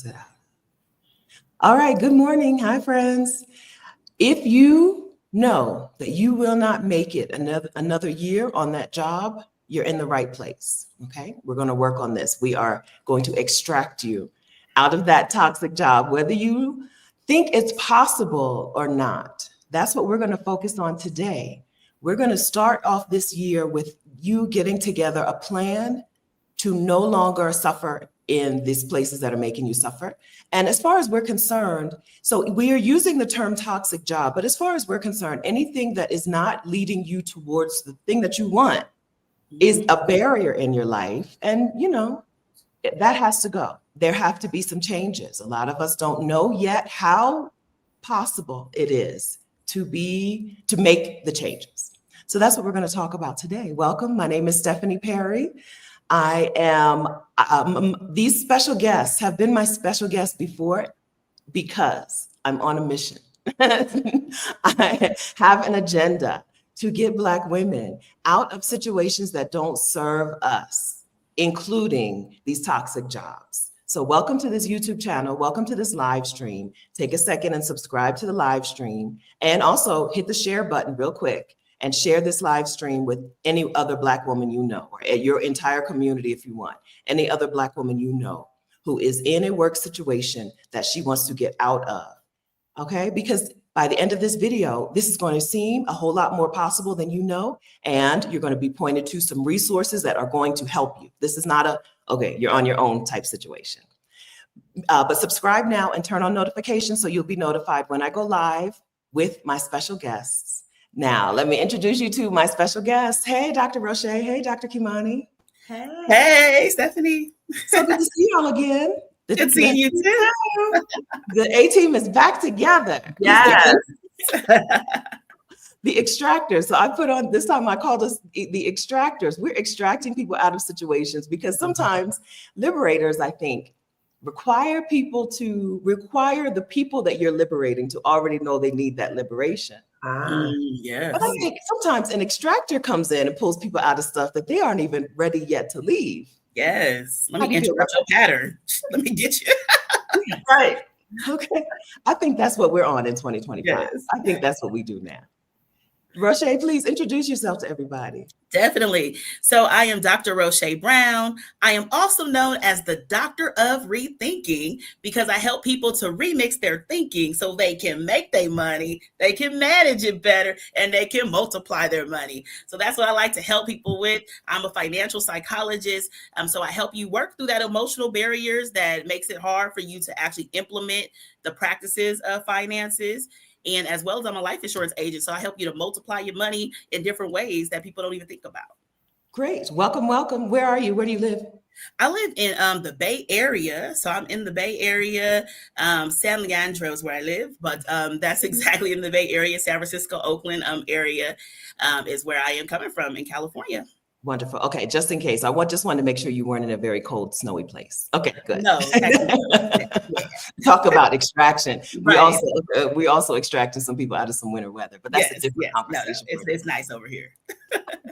it out. All right, good morning. Hi, friends. If you know that you will not make it another year on that job, you're in the right place, okay? We're going to work on this. We are going to extract you out of that toxic job, whether you think it's possible or not. That's what we're going to focus on today. We're going to start off this year with you getting together a plan to no longer suffer in these places that are making you suffer. And as far as we're concerned, so we are using the term toxic job, but as far as we're concerned, anything that is not leading you towards the thing that you want is a barrier in your life. And, that has to go. There have to be some changes. A lot of us don't know yet how possible it is to make the changes. So that's what we're going to talk about today. Welcome. My name is Stephanie Perry. I am, these special guests have been my special guests before because I'm on a mission. I have an agenda to get Black women out of situations that don't serve us, including these toxic jobs. So welcome to this YouTube channel. Welcome to this live stream. Take a second and subscribe to the live stream. And also hit the share button real quick and share this live stream with any other Black woman you know, or your entire community if you want, any other Black woman you know who is in a work situation that she wants to get out of, okay? Because by the end of this video, this is going to seem a whole lot more possible than you know, and you're going to be pointed to some resources that are going to help you. This is not okay, you're on your own type situation. But subscribe now and turn on notifications so you'll be notified when I go live with my special guests. Now, let me introduce you to my special guest. Hey, Dr. Rosché. Hey, Dr. Kimani. Hey, Stephanie. So good to see y'all again. Good seeing you too. The A-team is back together. Yes. The Extractors. So I put on, this time I called us the Extractors. We're extracting people out of situations because sometimes liberators, I think, require the people that you're liberating to already know they need that liberation. Yes. But I think sometimes an extractor comes in and pulls people out of stuff that they aren't even ready yet to leave. Yes. Let me interrupt your pattern. Let me get you. Right. Okay. I think that's what we're on in 2025. Yes. I think that's what we do now. Rosché, please introduce yourself to everybody. Definitely. So I am Dr. Rosché Brown. I am also known as the Doctor of Rethinking because I help people to remix their thinking so they can make their money, they can manage it better, and they can multiply their money. So that's what I like to help people with. I'm a financial psychologist. So I help you work through that emotional barriers that makes it hard for you to actually implement the practices of finances. And as well as I'm a life insurance agent, so I help you to multiply your money in different ways that people don't even think about. Great. Welcome, welcome. Where are you? Where do you live? I live in the Bay Area. So I'm in the Bay Area. San Leandro is where I live, but that's exactly in the Bay Area. San Francisco, Oakland area is where I am coming from in California. Wonderful. Okay, just in case, I just wanted to make sure you weren't in a very cold, snowy place. Okay, good. No. Talk about extraction. Right. We also extracted some people out of some winter weather, but that's a different conversation. No, it's nice over here.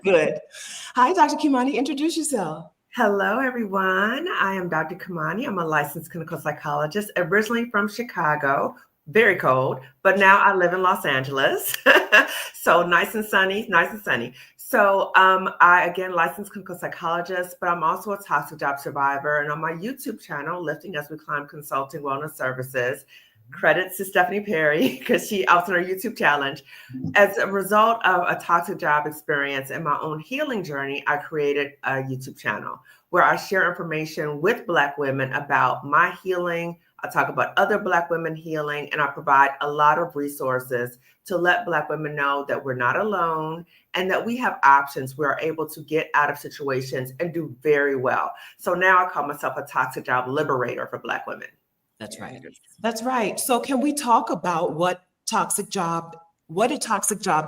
Good. Hi, Dr. Kimani. Introduce yourself. Hello, everyone. I am Dr. Kimani. I'm a licensed clinical psychologist, originally from Chicago. Very cold, but now I live in Los Angeles. So nice and sunny. So I, again, licensed clinical psychologist, but I'm also a toxic job survivor. And on my YouTube channel, Lifting As We Climb Consulting Wellness Services, credits to Stephanie Perry, because I was on her YouTube challenge. As a result of a toxic job experience and my own healing journey, I created a YouTube channel where I share information with Black women about my healing. I talk about other Black women healing, and I provide a lot of resources to let Black women know that we're not alone and that we have options. We are able to get out of situations and do very well. So now I call myself a toxic job liberator for Black women. That's right. That's right. So can we talk about what a toxic job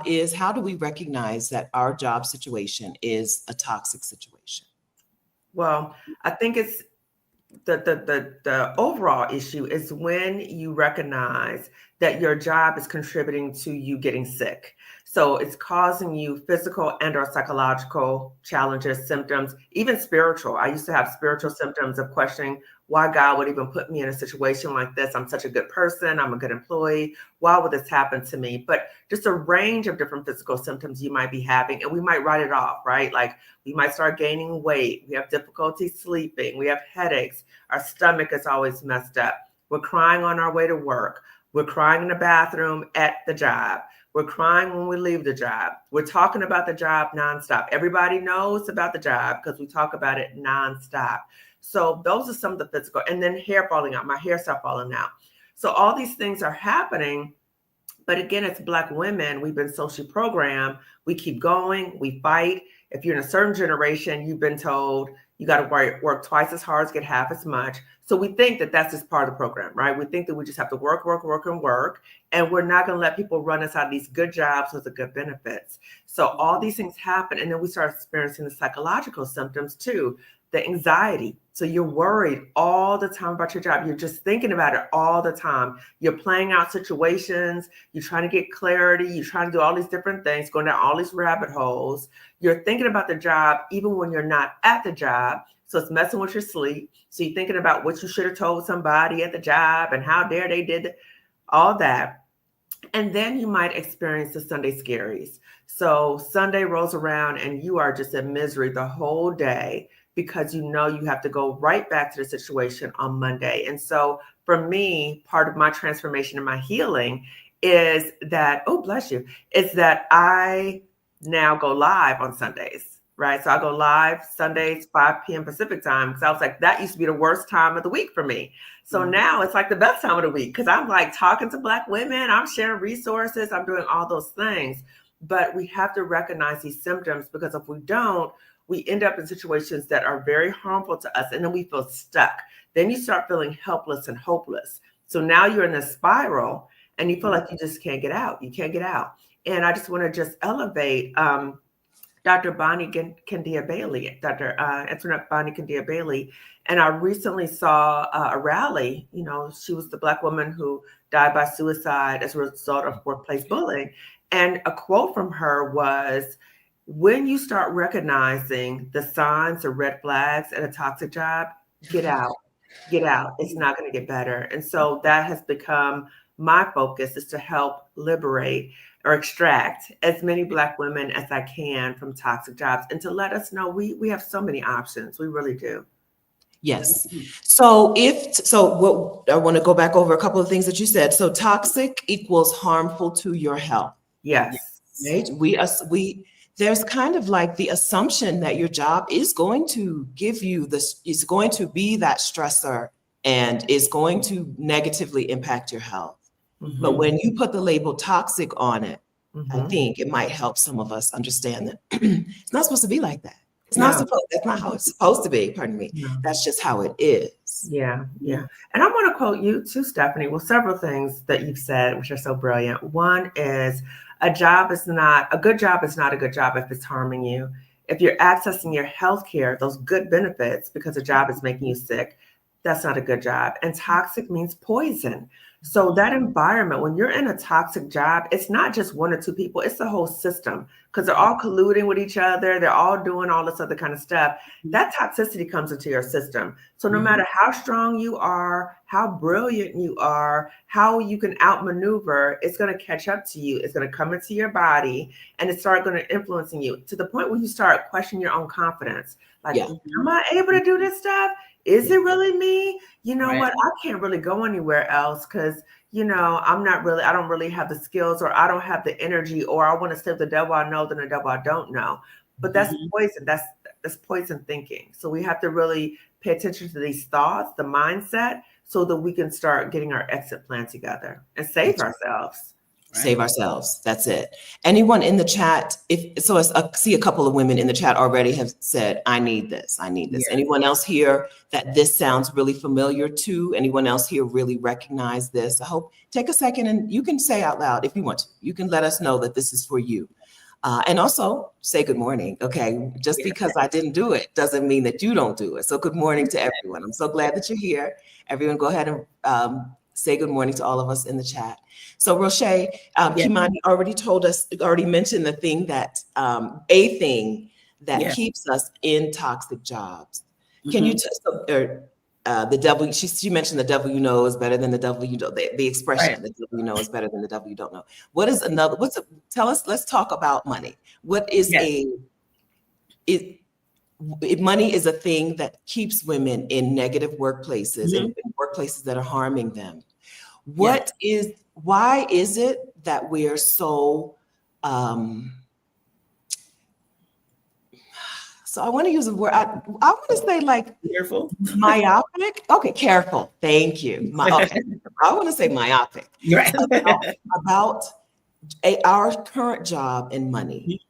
is? How do we recognize that our job situation is a toxic situation? Well, I think it's the overall issue is when you recognize that your job is contributing to you getting sick. So it's causing you physical and or psychological challenges, symptoms, even spiritual. I used to have spiritual symptoms of questioning why God would even put me in a situation like this. I'm such a good person. I'm a good employee. Why would this happen to me? But just a range of different physical symptoms you might be having, and we might write it off, right? Like we might start gaining weight. We have difficulty sleeping. We have headaches. Our stomach is always messed up. We're crying on our way to work. We're crying in the bathroom at the job. We're crying when we leave the job. We're talking about the job nonstop. Everybody knows about the job because we talk about it nonstop. So those are some of the physical, and then hair falling out. My hair stopped falling out. So all these things are happening. But again, it's Black women. We've been socially programmed. We keep going. We fight. If you're in a certain generation, you've been told you got to work twice as hard, get half as much. So we think that that's just part of the program, right? We think that we just have to work, and we're not going to let people run us out of these good jobs with the good benefits. So all these things happen, and then we start experiencing the psychological symptoms too, the anxiety. So you're worried all the time about your job. You're just thinking about it all the time. You're playing out situations. You're trying to get clarity. You're trying to do all these different things, going down all these rabbit holes. You're thinking about the job even when you're not at the job. So it's messing with your sleep. So you're thinking about what you should have told somebody at the job and how dare they did all that. And then you might experience the Sunday scaries. So Sunday rolls around and you are just in misery the whole day because you know you have to go right back to the situation on Monday. And so for me, part of my transformation and my healing is that, oh, bless you, is that I now go live on Sundays, right? So I go live Sundays, 5 p.m. Pacific time. Because I was like, that used to be the worst time of the week for me. So now it's like the best time of the week because I'm like talking to Black women, I'm sharing resources, I'm doing all those things. But we have to recognize these symptoms because if we don't, we end up in situations that are very harmful to us and then we feel stuck. Then you start feeling helpless and hopeless. So now you're in a spiral and you feel like you just can't get out. You can't get out. And I just want to just elevate Dr. Bonnie Candia Bailey, Dr. Antoinette Bonnie Candia Bailey. And I recently saw a rally. You know, she was the Black woman who died by suicide as a result of workplace bullying. And a quote from her was, when you start recognizing the signs or red flags at a toxic job, get out, get out. It's not going to get better. And so that has become my focus, is to help liberate or extract as many Black women as I can from toxic jobs and to let us know we have so many options. We really do. Yes. So what I want to go back over a couple of things that you said. So toxic equals harmful to your health. Yes. Right. There's kind of like the assumption that your job is going to give you this, is going to be that stressor and is going to negatively impact your health. Mm-hmm. But when you put the label toxic on it, Mm-hmm. I think it might help some of us understand that it's not supposed to be like that. It's not supposed, that's not how it's supposed to be, pardon me. No. That's just how it is. Yeah. And I want to quote you too, Stephanie. Well, several things that you've said, which are so brilliant. One is a good job is not a good job if it's harming you. If you're accessing your health care, those good benefits, because a job is making you sick, that's not a good job. And toxic means poison. So that environment, when you're in a toxic job, it's not just one or two people, it's the whole system, because they're all colluding with each other. They're all doing all this other kind of stuff. That toxicity comes into your system. So no matter how strong you are, how brilliant you are, how you can outmaneuver, it's going to catch up to you. It's going to come into your body and it's start going to influencing you to the point where you start questioning your own confidence. Like, am I able to do this stuff? Is it really me? You know what? I can't really go anywhere else because, you know, I don't really have the skills, or I don't have the energy, or I want to stay with the devil I know than the devil I don't know. But that's poison. That's poison thinking. So we have to really pay attention to these thoughts, the mindset, so that we can start getting our exit plan together and save ourselves. Save ourselves. That's it. Anyone in the chat? I see a couple of women in the chat already have said, I need this. I need this. Yeah. Anyone else here that this sounds really familiar to? Anyone else here really recognize this? I hope, take a second and you can say out loud if you want to. You can let us know that this is for you. And also say good morning. Okay. Just because I didn't do it doesn't mean that you don't do it. So good morning to everyone. I'm so glad that you're here. Everyone go ahead and say good morning to all of us in the chat. So Rosché, Kimani already mentioned the thing that, a thing that keeps us in toxic jobs. Can you, the devil, she mentioned the devil you know is better than the devil you don't, the expression, Right. the devil you know is better than the devil you don't know. What is tell us, let's talk about money. What is Yes. money is a thing that keeps women in negative workplaces and workplaces that are harming them. Why is it that we're so, so I want to use a word, I want to say like Careful. myopic. Okay, careful. Thank you. Okay, I want to say myopic Right. about our current job and money.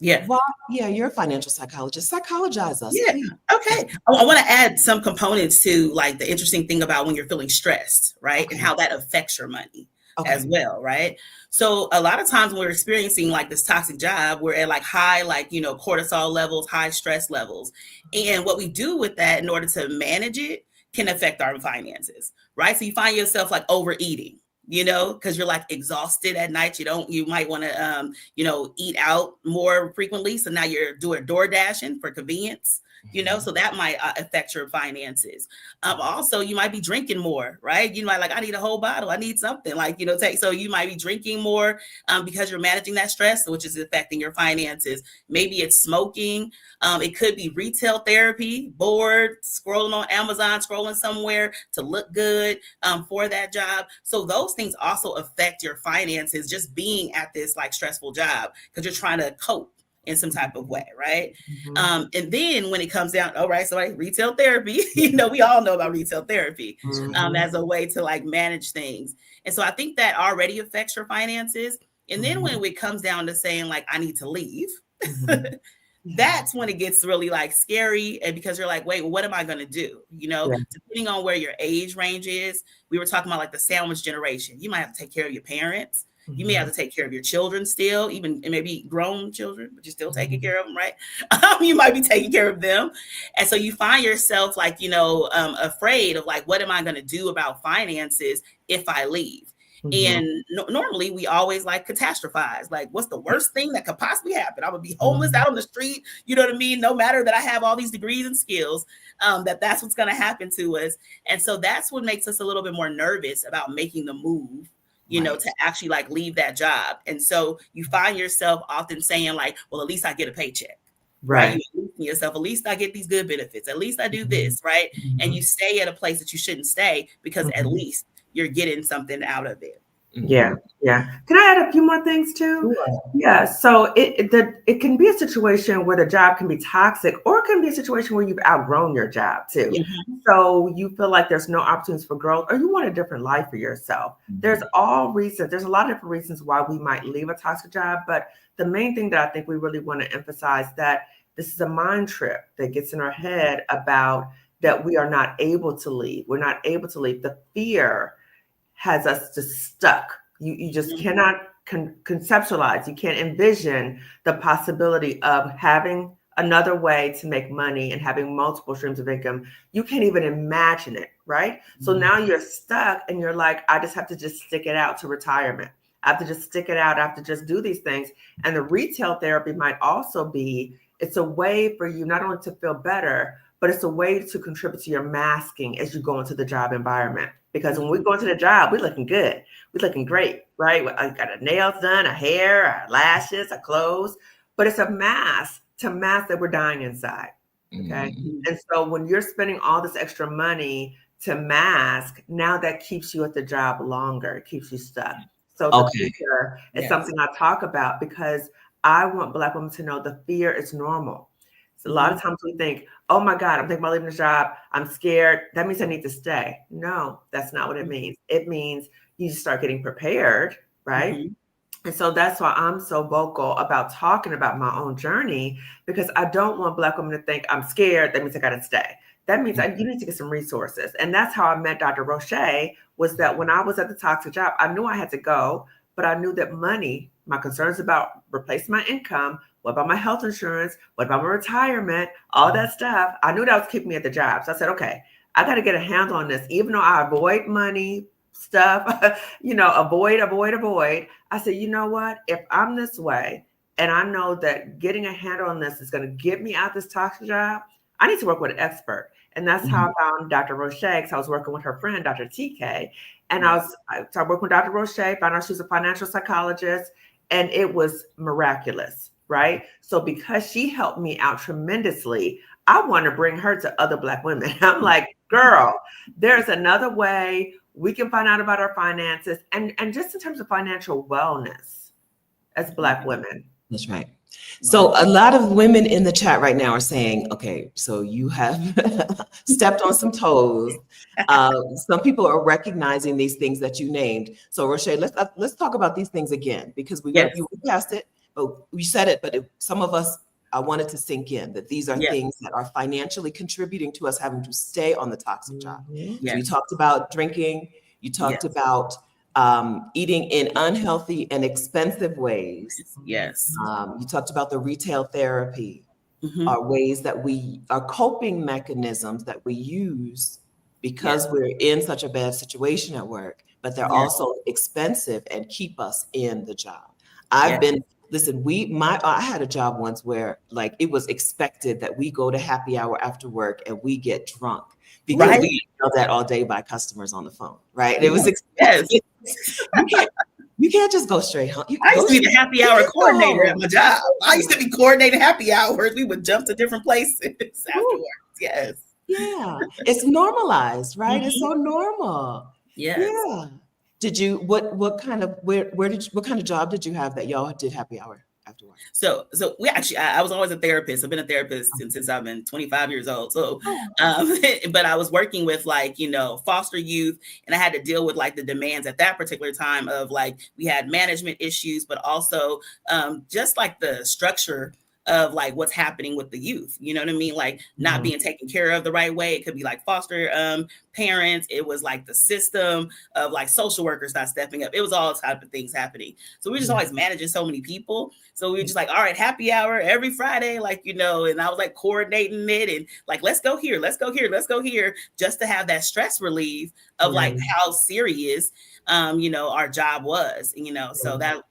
Yeah. Why? Yeah, you're a financial psychologist. Psychologize us, Yeah. please. Okay. I want to add some components to like the interesting thing about when you're feeling stressed, right? Okay. And how that affects your money Okay. as well, right? So a lot of times when we're experiencing like this toxic job, we're at like high, like, you know, cortisol levels, high stress levels. And what we do with that in order to manage it can affect our finances, right? So you find yourself like overeating, you know, because you're like exhausted at night. You might want to, you know, eat out more frequently. So now you're doing door dashing for convenience, you know, so that might affect your finances. Also, you might be drinking more, right? You might like, I need a whole bottle. I need something like, you know, so you might be drinking more because you're managing that stress, which is affecting your finances. Maybe it's smoking. It could be retail therapy, bored, scrolling on Amazon, scrolling somewhere to look good for that job. So those things also affect your finances, just being at this like stressful job because you're trying to cope in some type of way, right? And then when it comes down, all right, so like retail therapy, you know, we all know about retail therapy as a way to like manage things. And so I think that already affects your finances. And then when it comes down to saying like, I need to leave, that's when it gets really like scary. And because you're like, wait, what am I going to do? You know, depending on where your age range is, we were talking about like the sandwich generation. You might have to take care of your parents. You may have to take care of your children still, even maybe grown children, but you're still taking care of them, right? You might be taking care of them. And so you find yourself like, you know, afraid of like, what am I going to do about finances if I leave? And normally we always like catastrophize, like what's the worst thing that could possibly happen? I would be homeless out on the street. You know what I mean? No matter that I have all these degrees and skills, that's what's going to happen to us. And so that's what makes us a little bit more nervous about making the move, you know, to actually like leave that job. And so you find yourself often saying like, well, at least I get a paycheck. Right. You yourself, at least I get these good benefits. At least I do this. Right. And you stay at a place that you shouldn't stay because at least you're getting something out of it. Yeah. Can I add a few more things too? Sure. Yeah. So it can be a situation where the job can be toxic, or it can be a situation where you've outgrown your job too. So you feel like there's no opportunities for growth, or you want a different life for yourself. There's a lot of different reasons why we might leave a toxic job, but the main thing that I think we really want to emphasize that this is a mind trip that gets in our head about that we are not able to leave. We're not able to leave. The fear has us just stuck. You just cannot conceptualize. You can't envision the possibility of having another way to make money and having multiple streams of income. You can't even imagine it, right? So now you're stuck and you're like, I just have to just stick it out to retirement. I have to just stick it out. I have to just do these things. And the retail therapy might also be, it's a way for you not only to feel better, but it's a way to contribute to your masking as you go into the job environment. Because when we go into the job, we're looking good. We're looking great, right? I got our nails done, our hair, our lashes, our clothes. But it's a mask to mask that we're dying inside, okay? And so when you're spending all this extra money to mask, now that keeps you at the job longer. It keeps you stuck. So the fear is something I talk about because I want Black women to know the fear is normal. So a lot of times we think, oh my God, I'm thinking about leaving the job. I'm scared. That means I need to stay. No, that's not what it means. It means you start getting prepared, right? And so that's why I'm so vocal about talking about my own journey, because I don't want Black women to think I'm scared. That means I got to stay. That means you need to get some resources. And that's how I met Dr. Rosché, was that when I was at the toxic job, I knew I had to go, but I knew that money, my concerns about replacing my income, what about my health insurance, what about my retirement, all that stuff, I knew that was keeping me at the job. So I said, okay, I got to get a handle on this. Even though I avoid money stuff, you know, avoid. I said, you know what? If I'm this way, and I know that getting a handle on this is going to get me out this toxic job, I need to work with an expert. And that's how I found Dr. Rosché, because I was working with her friend, Dr. TK. And I started working with Dr. Rosché, found out she was a financial psychologist, and it was miraculous, right? So because she helped me out tremendously, I want to bring her to other Black women. I'm like, girl, there's another way we can find out about our finances, and just in terms of financial wellness as Black women. That's right. So a lot of women in the chat right now are saying, okay, so you have stepped on some toes. Some people are recognizing these things that you named. So Rosché, let's talk about these things again, because you went past it, but we said it, but some of us, I wanted to sink in that these are things that are financially contributing to us having to stay on the toxic job. So you talked about drinking, you talked about eating in unhealthy and expensive ways. Yes. You talked about the retail therapy, are ways that are coping mechanisms that we use because we're in such a bad situation at work, but they're also expensive and keep us in the job. Listen, I had a job once where like it was expected that we go to happy hour after work and we get drunk because we get yelled at all day by customers on the phone, right? It was expected. You can't just go straight home. I used to be the happy hour coordinator at my job. I used to be coordinating happy hours. We would jump to different places afterwards. Yes. Yeah. It's normalized, right? It's so normal. Yes. Yeah. Did you what kind of job did you have that y'all did happy hour after work? So we actually, I was always a therapist. I've been a therapist since I've been 25 years old. So, but I was working with foster youth, and I had to deal with like the demands at that particular time of like, we had management issues, but also just like the structure of like what's happening with the youth, you know what I mean? Like not being taken care of the right way. It could be like foster parents. It was like the system of like social workers not stepping up. It was all type of things happening. So we were just always managing so many people. So we were just like, all right, happy hour every Friday, like, and I was like coordinating it and like, let's go here, let's go here, let's go here, just to have that stress relief of like how serious, our job was, so that,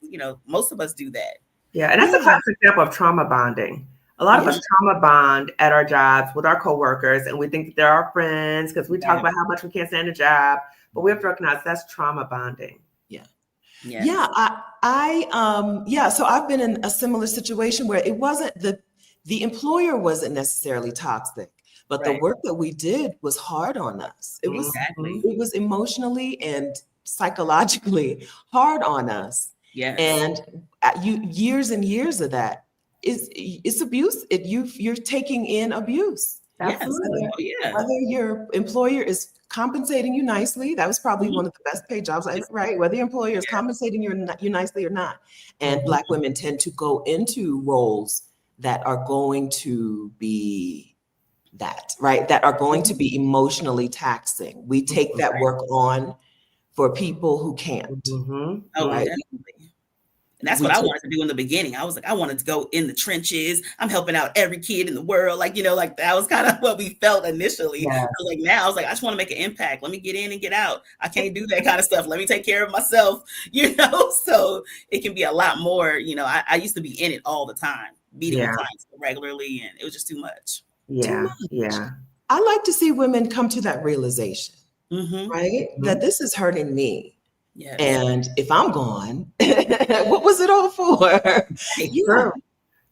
most of us do that. Yeah, and that's a classic example of trauma bonding. A lot of us trauma bond at our jobs with our coworkers, and we think that they're our friends because we talk about how much we can't stand a job, but we have to recognize that's trauma bonding. So I've been in a similar situation where it wasn't the employer wasn't necessarily toxic, but the work that we did was hard on us. It was emotionally and psychologically hard on us. And years and years of that it's abuse. You're taking in abuse. Absolutely. Whether your employer is compensating you nicely, that was probably one of the best paid jobs, right? Whether your employer is compensating you nicely or not. And Black women tend to go into roles that are going to be that, right? That are going to be emotionally taxing. We take that work on for people who can't. Right? Definitely. And that's what I wanted to do in the beginning. I was like, I wanted to go in the trenches. I'm helping out every kid in the world. Like, like that was kind of what we felt initially. I was like, I just want to make an impact. Let me get in and get out. I can't do that kind of stuff. Let me take care of myself, so it can be a lot more, I used to be in it all the time, meeting with clients regularly, and it was just too much. I like to see women come to that realization, right? That this is hurting me. And if I'm gone, what was it all for?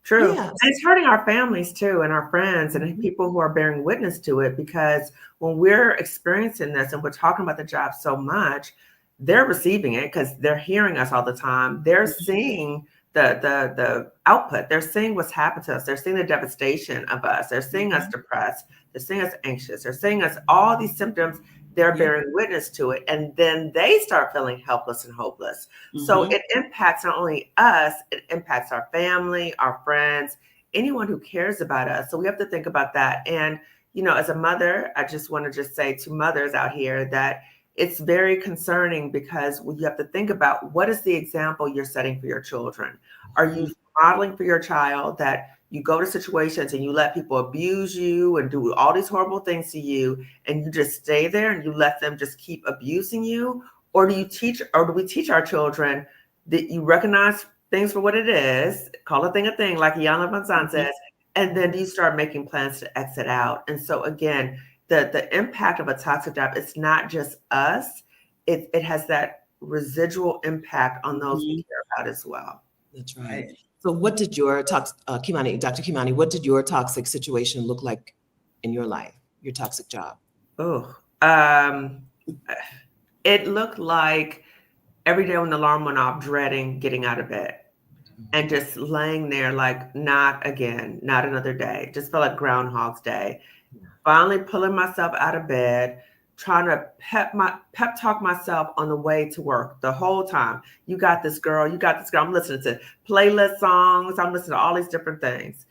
True. And it's hurting our families too, and our friends and people who are bearing witness to it, because when we're experiencing this and we're talking about the job so much, they're receiving it because they're hearing us all the time. They're seeing the output. They're seeing what's happened to us. They're seeing the devastation of us. They're seeing us depressed. They're seeing us anxious. They're seeing us all these symptoms. They're bearing witness to it. And then they start feeling helpless and hopeless. So it impacts not only us, it impacts our family, our friends, anyone who cares about us. So we have to think about that. And, as a mother, I just want to say to mothers out here that it's very concerning, because you have to think about, what is the example you're setting for your children? Are you modeling for your child that you go to situations and you let people abuse you and do all these horrible things to you, and you just stay there and you let them just keep abusing you? Or do we teach our children that you recognize things for what it is, call a thing, like Iyanla Vanzant says, and then do you start making plans to exit out? And so again, the impact of a toxic job, it's not just us, it has that residual impact on those we care about as well. That's right. So what did your Kimani, Dr. Kimani, what did your toxic situation look like in your life, your toxic job? Oh, it looked like every day when the alarm went off, dreading getting out of bed and just laying there like, not again, not another day. Just felt like Groundhog's Day. Finally pulling myself out of bed, trying to pep talk myself on the way to work the whole time. You got this, girl. You got this, girl. I'm listening to playlist songs. I'm listening to all these different things.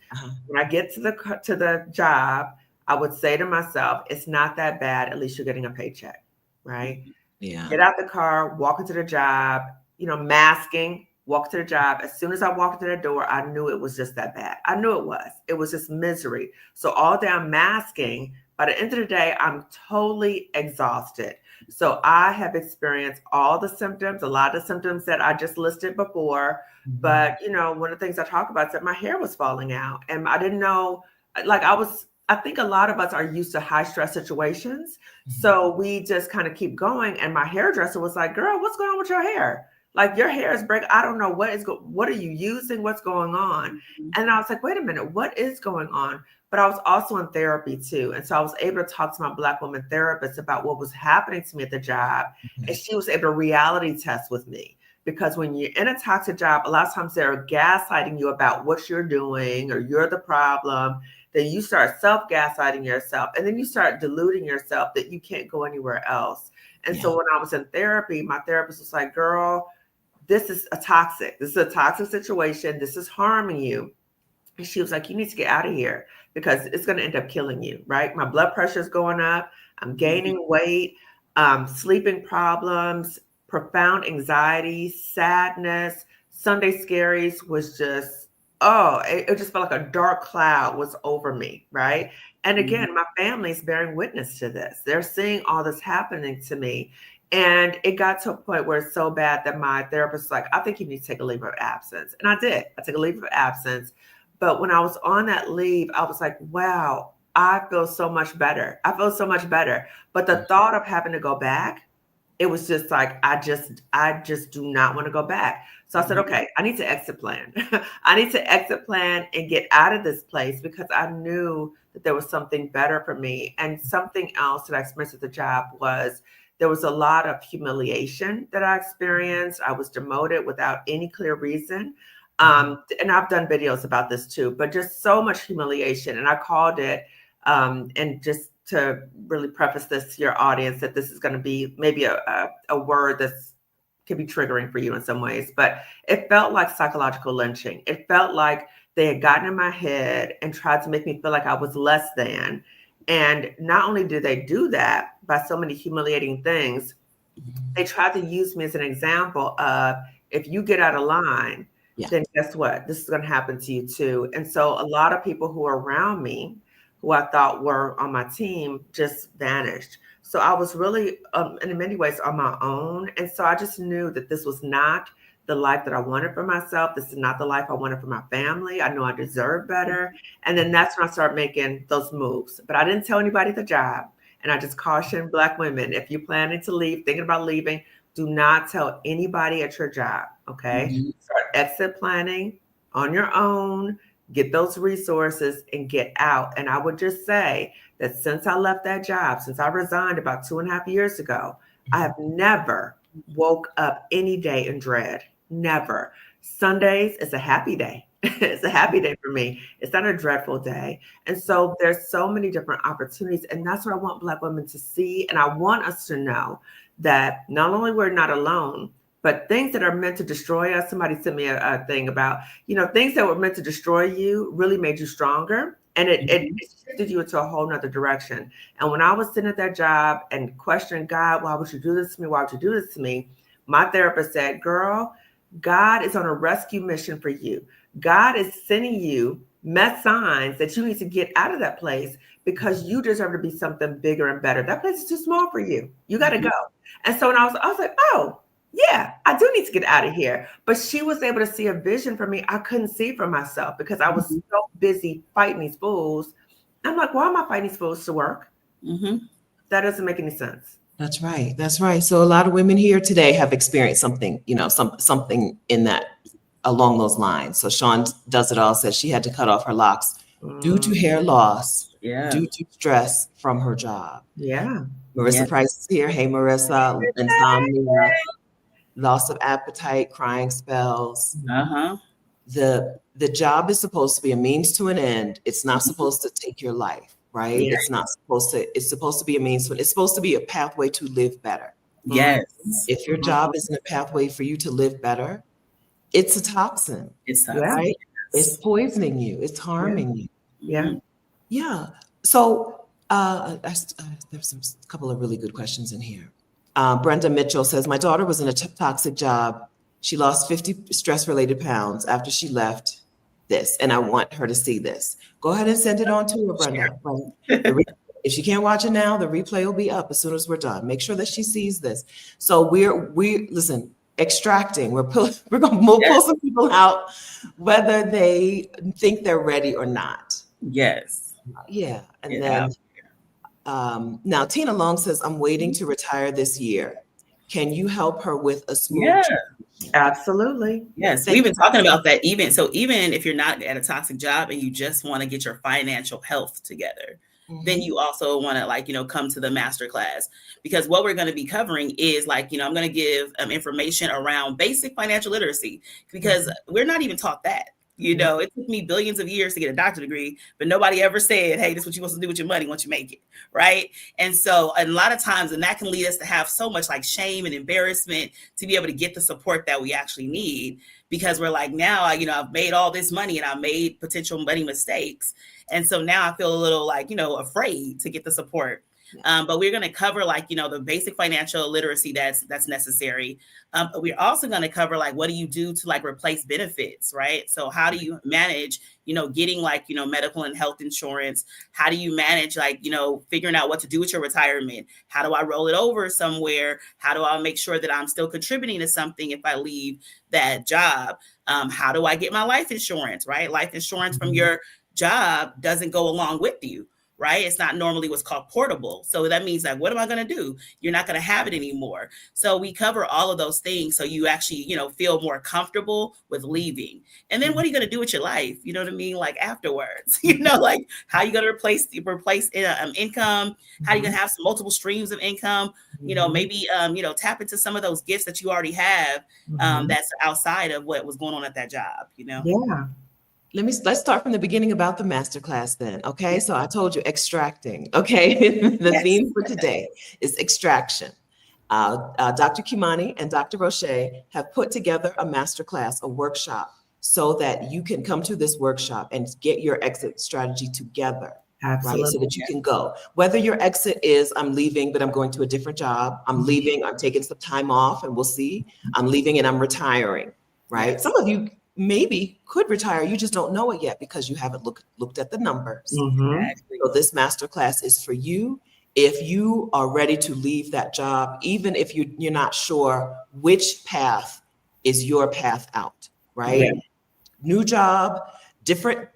When I get to the job, I would say to myself, it's not that bad. At least you're getting a paycheck, right? Yeah. Get out the car, walk into the job, masking, walk to the job. As soon as I walked into the door, I knew it was just that bad. I knew it was. It was just misery. So all day I'm masking. By the end of the day, I'm totally exhausted. So I have experienced all the symptoms, a lot of the symptoms that I just listed before. But, one of the things I talk about is that my hair was falling out. And I didn't know, I think a lot of us are used to high stress situations. So we just kind of keep going. And my hairdresser was like, girl, what's going on with your hair? Like, your hair is breaking. I don't know what are you using? What's going on? And I was like, wait a minute, what is going on? But I was also in therapy too. And so I was able to talk to my Black woman therapist about what was happening to me at the job. And she was able to reality test with me. Because when you're in a toxic job, a lot of times they're gaslighting you about what you're doing or you're the problem. Then you start self-gaslighting yourself. And then you start deluding yourself that you can't go anywhere else. And so when I was in therapy, my therapist was like, girl, this is a toxic situation. This is harming you. And she was like, you need to get out of here because it's going to end up killing you, right? My blood pressure is going up. I'm gaining weight, sleeping problems, profound anxiety, sadness. Sunday scaries was just, it just felt like a dark cloud was over me, right? And again, my family's bearing witness to this. They're seeing all this happening to me. And it got to a point where it's so bad that my therapist was like, I think you need to take a leave of absence. And I did. I took a leave of absence. But when I was on that leave, I was like, wow, I feel so much better. But the thought of having to go back, it was just like, I just do not want to go back. So I said, okay, I need to exit plan. I need to exit plan and get out of this place because I knew that there was something better for me. And something else that I experienced at the job was there was a lot of humiliation that I experienced. I was demoted without any clear reason. And I've done videos about this too, but just so much humiliation. And I called it, and just to really preface this to your audience, that this is going to be maybe a word that's could be triggering for you in some ways, but it felt like psychological lynching. It felt like they had gotten in my head and tried to make me feel like I was less than. And not only did they do that by so many humiliating things, they tried to use me as an example of, if you get out of line, then guess what? This is going to happen to you too. And so a lot of people who are around me, who I thought were on my team, just vanished. So I was really, in many ways, on my own. And so I just knew that this was not the life that I wanted for myself. This is not the life I wanted for my family. I know I deserve better. And then that's when I started making those moves. But I didn't tell anybody at the job. And I just caution Black women, if you're planning to leave, thinking about leaving, do not tell anybody at your job, okay? Start exit planning on your own, get those resources and get out. And I would just say that since I left that job, since I resigned about 2.5 years ago, I have never woke up any day in dread. Never. Sundays is a happy day. It's a happy day for me. It's not a dreadful day. And so there's so many different opportunities. And that's what I want Black women to see. And I want us to know that not only we're not alone, but things that are meant to destroy us. Somebody sent me a thing about, things that were meant to destroy you really made you stronger. And it shifted you into a whole nother direction. And when I was sitting at that job and questioning God, why would you do this to me? Why would you do this to me? My therapist said, girl, God is on a rescue mission for you. God is sending you signs that you need to get out of that place because you deserve to be something bigger and better. That place is too small for you. You got to go. And so when I was like, oh, yeah, I do need to get out of here. But she was able to see a vision for me I couldn't see for myself because I was so busy fighting these fools. I'm like, why am I fighting these fools to work? That doesn't make any sense. That's right. That's right. So a lot of women here today have experienced something, something in that along those lines. So Sean does it all, says she had to cut off her locks due to hair loss, due to stress from her job. Yeah. Marissa Price is here. Hey, Marissa. Insomnia, loss of appetite, crying spells. The job is supposed to be a means to an end. It's not supposed to take your life, right? Yeah. It's supposed to be a means to, it's supposed to be a pathway to live better. Yes. If your job isn't a pathway for you to live better, it's a toxin. It's right? It's poisoning you. It's harming you. Yeah. Yeah. So there's a couple of really good questions in here. Brenda Mitchell says, my daughter was in a toxic job. She lost 50 stress-related pounds after she left this, and I want her to see this. Go ahead and send it on to her, Brenda. If she can't watch it now, the replay will be up as soon as we're done. Make sure that she sees this. So we listen, extracting. We're going to pull some people out, whether they think they're ready or not. Yes. Yeah. And then now Tina Long says, I'm waiting to retire this year. Can you help her with a smooth transition? Absolutely. Yes. We've been talking about that. Even if you're not at a toxic job and you just want to get your financial health together, then you also want to come to the masterclass, because what we're going to be covering is I'm going to give information around basic financial literacy, because we're not even taught that. It took me billions of years to get a doctorate degree, but nobody ever said, hey, this is what you're supposed to do with your money once you make it, right? And so a lot of times, and that can lead us to have so much shame and embarrassment to be able to get the support that we actually need, because we're now, I've made all this money and I made potential money mistakes. And so now I feel a little afraid to get the support. But we're going to cover the basic financial literacy that's necessary. But we're also going to cover what do you do to replace benefits, right? So how do you manage, getting medical and health insurance? How do you manage figuring out what to do with your retirement? How do I roll it over somewhere? How do I make sure that I'm still contributing to something if I leave that job? How do I get my life insurance, right? Life insurance from your job doesn't go along with you, right? It's not normally what's called portable. So that means what am I going to do? You're not going to have it anymore. So we cover all of those things. So you actually, feel more comfortable with leaving. And then what are you going to do with your life? You know what I mean? Afterwards, how are you going to replace income? How are you going to have some multiple streams of income? Maybe, tap into some of those gifts that you already have that's outside of what was going on at that job, Yeah. Let's start from the beginning about the masterclass then. Okay. So I told you extracting. Okay. The theme for today is extraction. Dr. Kimani and Dr. Rosché have put together a masterclass, a workshop, so that you can come to this workshop and get your exit strategy together. Absolutely. Right? So that you can go. Whether your exit is, I'm leaving, but I'm going to a different job. I'm leaving, I'm taking some time off, and we'll see. I'm leaving and I'm retiring. Right. Yes. Some of you maybe could retire. You just don't know it yet because you haven't looked at the numbers. So this masterclass is for you. If you are ready to leave that job, even if you're not sure which path is your path out, right? Yeah. New job, different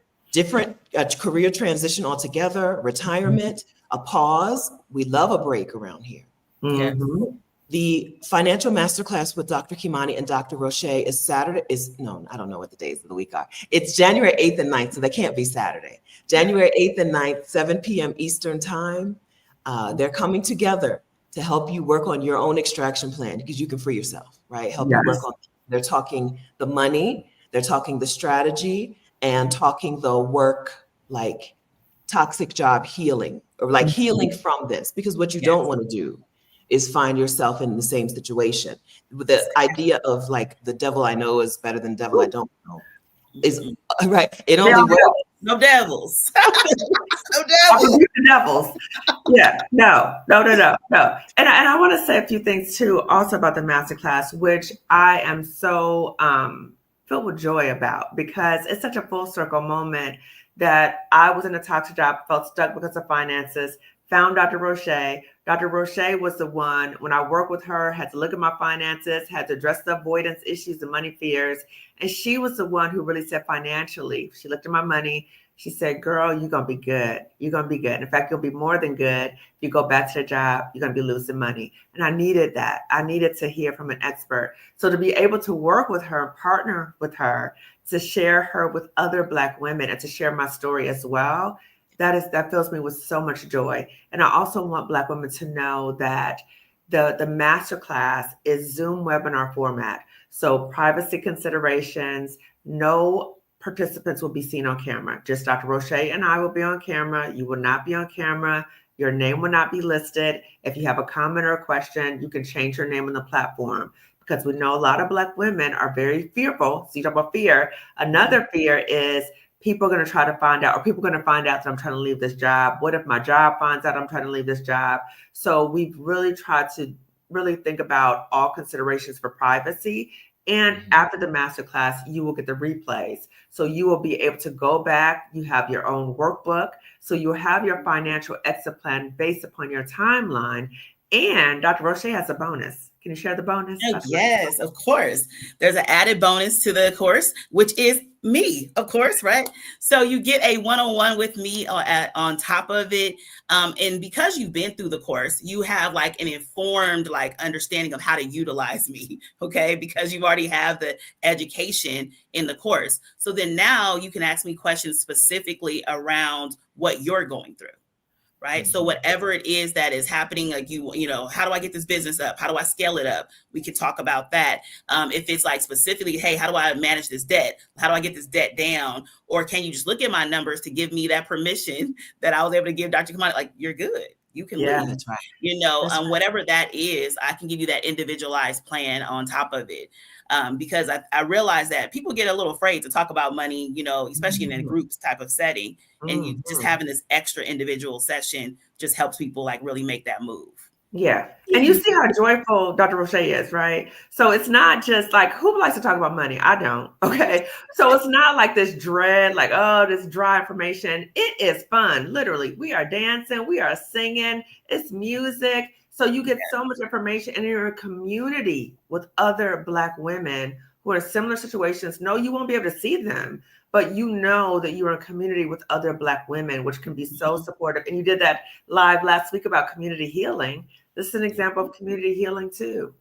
career transition altogether, retirement, a pause. We love a break around here. The financial masterclass with Dr. Kimani and Dr. Rosché is I don't know what the days of the week are. It's January 8th and 9th, so that can't be Saturday. January 8th and 9th, 7 p.m. Eastern time. They're coming together to help you work on your own extraction plan, because you can free yourself, right? Help you work on, they're talking the money, they're talking the strategy, and talking the work, toxic job healing, or healing from this, because what you don't want to do is find yourself in the same situation. The idea of the devil I know is better than devil I don't know is right. It only works. No devils. No devils. The devils. Yeah. No. And I want to say a few things too, also about the masterclass, which I am so filled with joy about, because it's such a full circle moment that I was in a toxic job, felt stuck because of finances, found Dr. Rosché. Dr. Rosché was the one, when I worked with her, had to look at my finances, had to address the avoidance issues, the money fears. And she was the one who really said financially, she looked at my money. She said, girl, you're going to be good. You're going to be good. In fact, you'll be more than good. If you go back to the job, you're going to be losing money. And I needed that. I needed to hear from an expert. So to be able to work with her, partner with her, to share her with other Black women and to share my story as well, that fills me with so much joy. And I also want Black women to know that the masterclass is Zoom webinar format. So privacy considerations, no participants will be seen on camera. Just Dr. Rosché and I will be on camera. You will not be on camera. Your name will not be listed. If you have a comment or a question, you can change your name on the platform, because we know a lot of Black women are very fearful. So you talk about fear. Another fear is people are going to try to find out, or people are going to find out that I'm trying to leave this job. What if my job finds out I'm trying to leave this job? So we've really tried to really think about all considerations for privacy. And after the masterclass, you will get the replays. So you will be able to go back. You have your own workbook. So you'll have your financial exit plan based upon your timeline. And Dr. Rosché has a bonus. Can you share the bonus? Yes, of course. There's an added bonus to the course, which is me, of course, right? So you get a one-on-one with me on top of it. And because you've been through the course, you have like an informed like understanding of how to utilize me, okay? Because you already have the education in the course. So then now you can ask me questions specifically around what you're going through. Right. So whatever it is that is happening, like you know, how do I get this business up? How do I scale it up? We can talk about that. If it's like specifically, hey, how do I manage this debt? How do I get this debt down? Or can you just look at my numbers to give me that permission that I was able to give Dr. Kimani? Like, you're good. You can leave. That's right. You know, That's right. whatever that is, I can give you that individualized plan on top of it. Because I realize that people get a little afraid to talk about money, you know, especially in a groups type of setting. And you just having this extra individual session just helps people like really make that move. Yeah. And you see how joyful Dr. Rosché is, right? So it's not just like, who likes to talk about money? I don't. Okay. So it's not like this dread, like, oh, this dry information. It is fun. Literally. We are dancing. We are singing. It's music. So you get so much information, and you're in a community with other Black women who are in similar situations. No, you won't be able to see them, but you know that you're in a community with other Black women, which can be so supportive. And you did that live last week about community healing. This is an example of community healing too.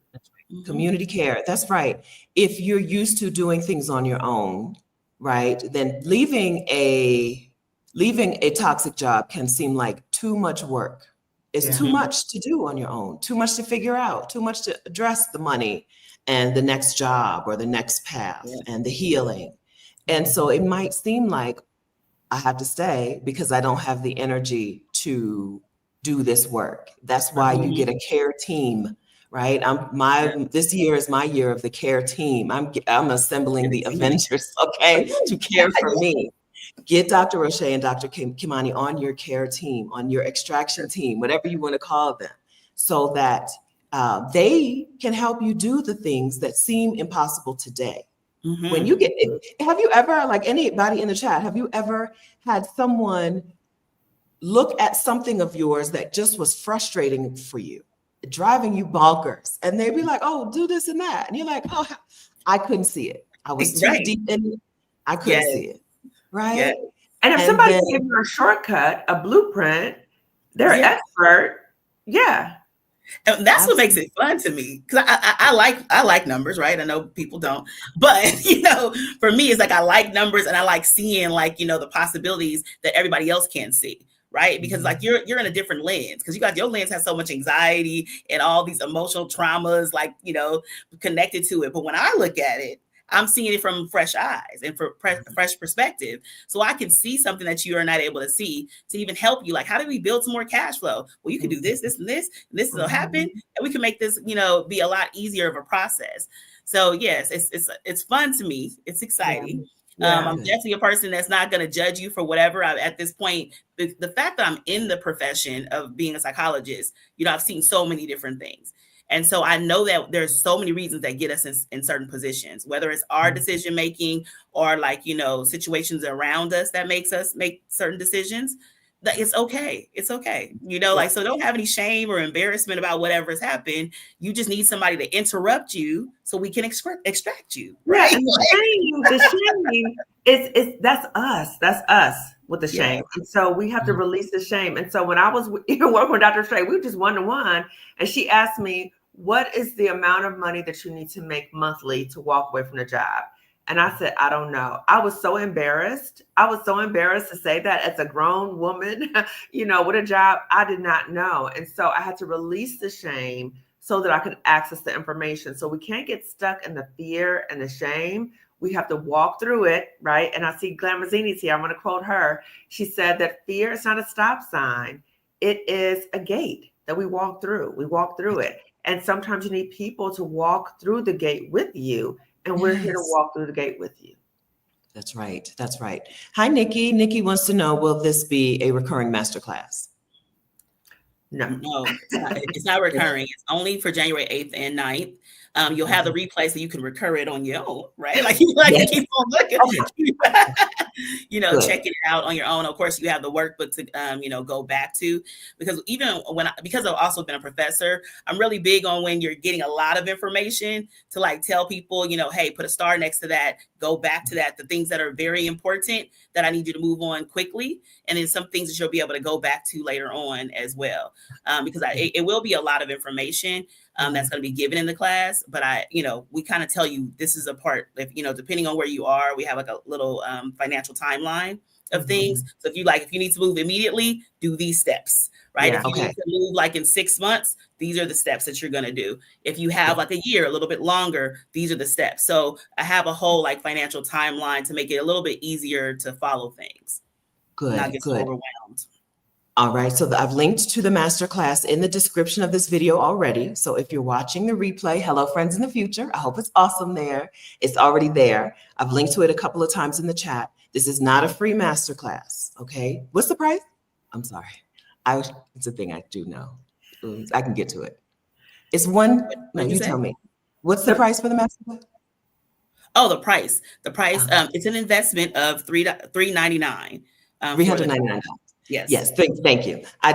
Community care. That's right. If you're used to doing things on your own, right, then leaving a toxic job can seem like too much work. It's too much to do on your own, too much to figure out, too much to address the money and the next job or the next path and the healing. And so it might seem like I have to stay because I don't have the energy to do this work. That's why you get a care team, right? This year is my year of the care team. I'm assembling the Avengers, okay, to care for me. Get Dr. Rosché and Dr. Kimani on your care team, on your extraction team, whatever you want to call them, so that they can help you do the things that seem impossible today. When you have you ever, like anybody in the chat, have you ever had someone look at something of yours that just was frustrating for you, driving you bonkers, and they'd be like, oh, do this and that. And you're like, oh, I couldn't see it. I was too deep in it. I couldn't see it. Right. Yeah. And if somebody gives you a shortcut, a blueprint, they're an expert. Yeah. And that's what makes it fun to me, because I like numbers, right? I know people don't, but you know, for me, it's like I like numbers, and I like seeing like, you know, the possibilities that everybody else can't see, right? Because like you're in a different lens, because your lens has so much anxiety and all these emotional traumas, like, you know, connected to it. But when I look at it, I'm seeing it from fresh eyes and for fresh perspective. So I can see something that you are not able to see, to even help you. Like, how do we build some more cash flow? Well, you can do this, this, and this, and this will happen. And we can make this, you know, be a lot easier of a process. So yes, it's fun to me. It's exciting. I'm definitely a person that's not going to judge you for whatever. At this point, the fact that I'm in the profession of being a psychologist, you know, I've seen so many different things. And so I know that there's so many reasons that get us in certain positions, whether it's our decision making or like, you know, situations around us that makes us make certain decisions. that it's okay. It's okay. Like, so don't have any shame or embarrassment about whatever's happened. You just need somebody to interrupt you so we can extract you. Right. Yeah, and the shame is that's us. That's us with the shame. And so we have to release the shame. And so when I was even working with Dr. Stray, we were just one-to-one, and she asked me, what is the amount of money that you need to make monthly to walk away from the job? And I said, I don't know. I was so embarrassed. I was so embarrassed to say that as a grown woman, with a job. I did not know. And so I had to release the shame so that I could access the information. So we can't get stuck in the fear and the shame. We have to walk through it, right? And I see Glamazini's here. I'm going to quote her. She said that fear is not a stop sign. It is a gate that we walk through. We walk through it. And sometimes you need people to walk through the gate with you. And we're here to walk through the gate with you. That's right. That's right. Hi, Nikki. Nikki wants to know, will this be a recurring masterclass? No, it's not recurring. It's only for January 8th and 9th. You'll have the replay so you can recur it on your own, right? Like you keep on looking, checking it out on your own. Of course, you have the workbook to, go back to, because because I've also been a professor, I'm really big on when you're getting a lot of information to like tell people, hey, put a star next to that, go back to that, the things that are very important that I need you to move on quickly. And then some things that you'll be able to go back to later on as well. Because it will be a lot of information that's going to be given in the class, but we kind of tell you this is a part, if depending on where you are, we have like a little financial timeline of things. So if you need to move immediately, do these steps, right? Yeah, if you need to move like in 6 months, these are the steps that you're going to do. If you have like a year, a little bit longer, these are the steps. So I have a whole like financial timeline to make it a little bit easier to follow things. Good, not get so overwhelmed. All right, so I've linked to the masterclass in the description of this video already. So if you're watching the replay, hello friends in the future. I hope it's awesome there. It's already there. I've linked to it a couple of times in the chat. This is not a free masterclass, okay? What's the price? I'm sorry. It's a thing I do know. I can get to it. It's you tell me. What's the price for the masterclass? Oh, the price. It's an investment of $399. $399. Yes. Thank you. I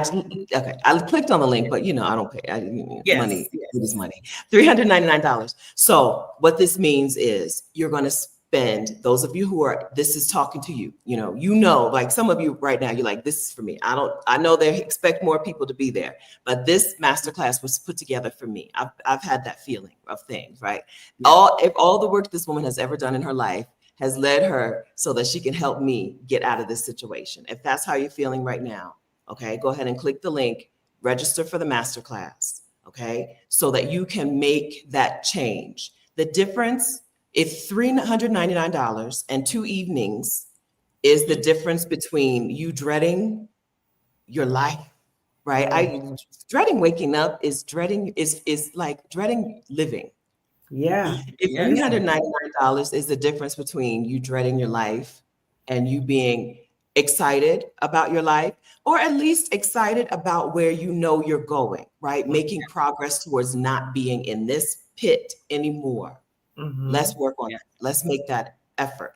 clicked on the link, but I don't pay. Money. It is money. $399. So what this means is you're going to spend. Those of you this is talking to you. Like some of you right now, you're like, this is for me. I know they expect more people to be there, but this masterclass was put together for me. I've had that feeling of things, right? Yeah. All the work this woman has ever done in her life has led her so that she can help me get out of this situation. If that's how you're feeling right now, okay, go ahead and click the link, register for the masterclass, okay, so that you can make that change. The difference, if $399 and 2 evenings is the difference between you dreading your life, right? Dreading waking up is like dreading living. Yeah. If $399 is the difference between you dreading your life and you being excited about your life, or at least excited about where you're going, right? Making progress towards not being in this pit anymore. Let's work on it. Let's make that effort.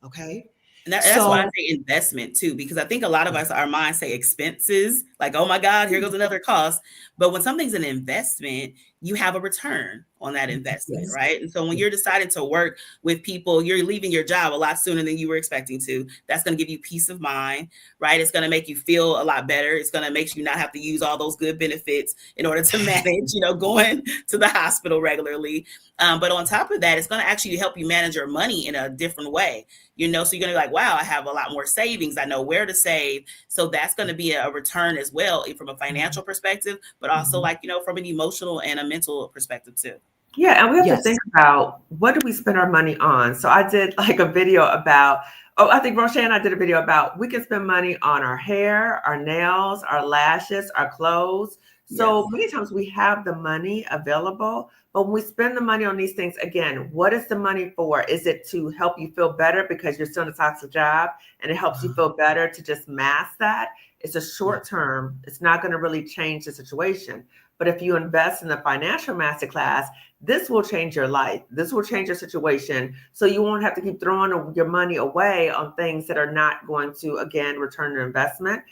Okay. And that's why I say investment too, because I think a lot of us, our minds say expenses, like, oh my God, here goes another cost. But when something's an investment, you have a return on that investment, right? And so when you're deciding to work with people, you're leaving your job a lot sooner than you were expecting to. That's going to give you peace of mind, right? It's going to make you feel a lot better. It's going to make you not have to use all those good benefits in order to manage, going to the hospital regularly. But on top of that, it's going to actually help you manage your money in a different way, so you're going to be like, wow, I have a lot more savings. I know where to save. So that's going to be a return as well from a financial perspective, but also from an emotional and a mental perspective too. Yeah. And we have to think about, what do we spend our money on? So I did like a video about, I think Rosché and I did a video about, we can spend money on our hair, our nails, our lashes, our clothes. So many times we have the money available, but when we spend the money on these things, again, what is the money for? Is it to help you feel better because you're still in a toxic job and it helps you feel better to just mask that? It's a short term. It's not going to really change the situation. But if you invest in the financial masterclass, this will change your life. This will change your situation. So you won't have to keep throwing your money away on things that are not going to, again, return your investment.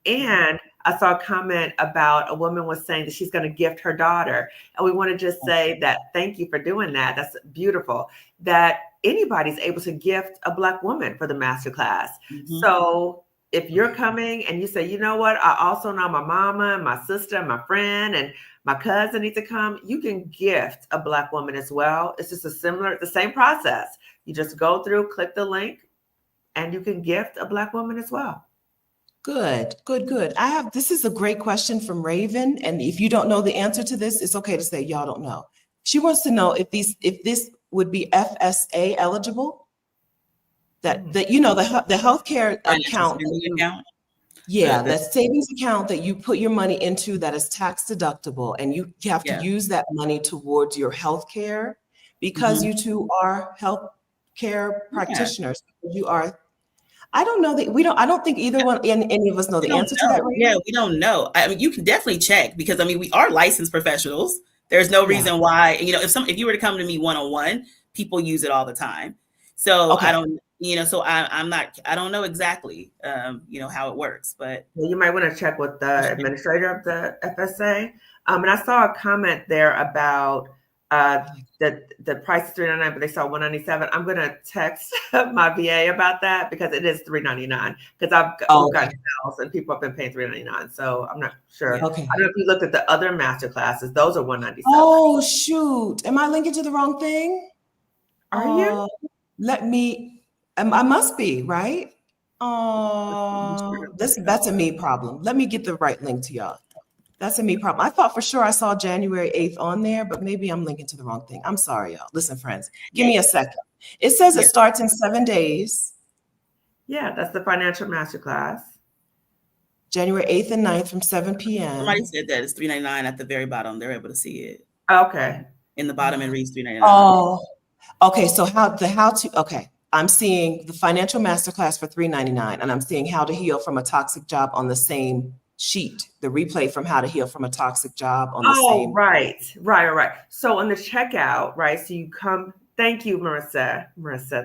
And I saw a comment about a woman was saying that she's going to gift her daughter. And we want to just say that thank you for doing that. That's beautiful. That anybody's able to gift a Black woman for the masterclass. So if you're coming and you say, you know what, I also know my mama, my sister, my friend, and my cousin need to come, you can gift a Black woman as well. It's just the same process. You just go through, click the link, and you can gift a Black woman as well. Good. This is a great question from Raven. And if you don't know the answer to this, it's okay to say y'all don't know. She wants to know if this would be FSA eligible. The healthcare account. Yeah, that savings account that you put your money into that is tax deductible, and you have to use that money towards your healthcare because you two are healthcare practitioners. You are. I don't know that I don't think either one, any of us know the answer to that. Right? Yeah, we don't know. I mean, you can definitely check because we are licensed professionals. There's no reason why, if you were to come to me one-on-one, people use it all the time. So I don't, I don't know exactly, how it works, but. Well, you might want to check with the administrator of the FSA. And I saw a comment there about the price is $399, but they saw $197. I'm going to text my VA about that because it is $399 because I've got sales and people have been paying $399. So I'm not sure. Okay. I don't know if you looked at the other master classes. Those are $197. Oh, shoot. Am I linking to the wrong thing? Are you? I must be, right? That's a me problem. Let me get the right link to y'all. That's a me problem. I thought for sure I saw January 8th on there, but maybe I'm linking to the wrong thing. I'm sorry, y'all. Listen, friends, give me a second. It says it starts in 7 days. Yeah, that's the financial masterclass. January 8th and 9th from 7 p.m. Somebody said that it's $399 at the very bottom. They're able to see it. Okay. In the bottom, it reads $399. Oh, okay. So okay. I'm seeing the financial masterclass for $399, and I'm seeing how to heal from a toxic job on the same sheet, the replay from how to heal from a toxic job on the same. Right. So on the checkout, right? So you come, thank you, Marissa,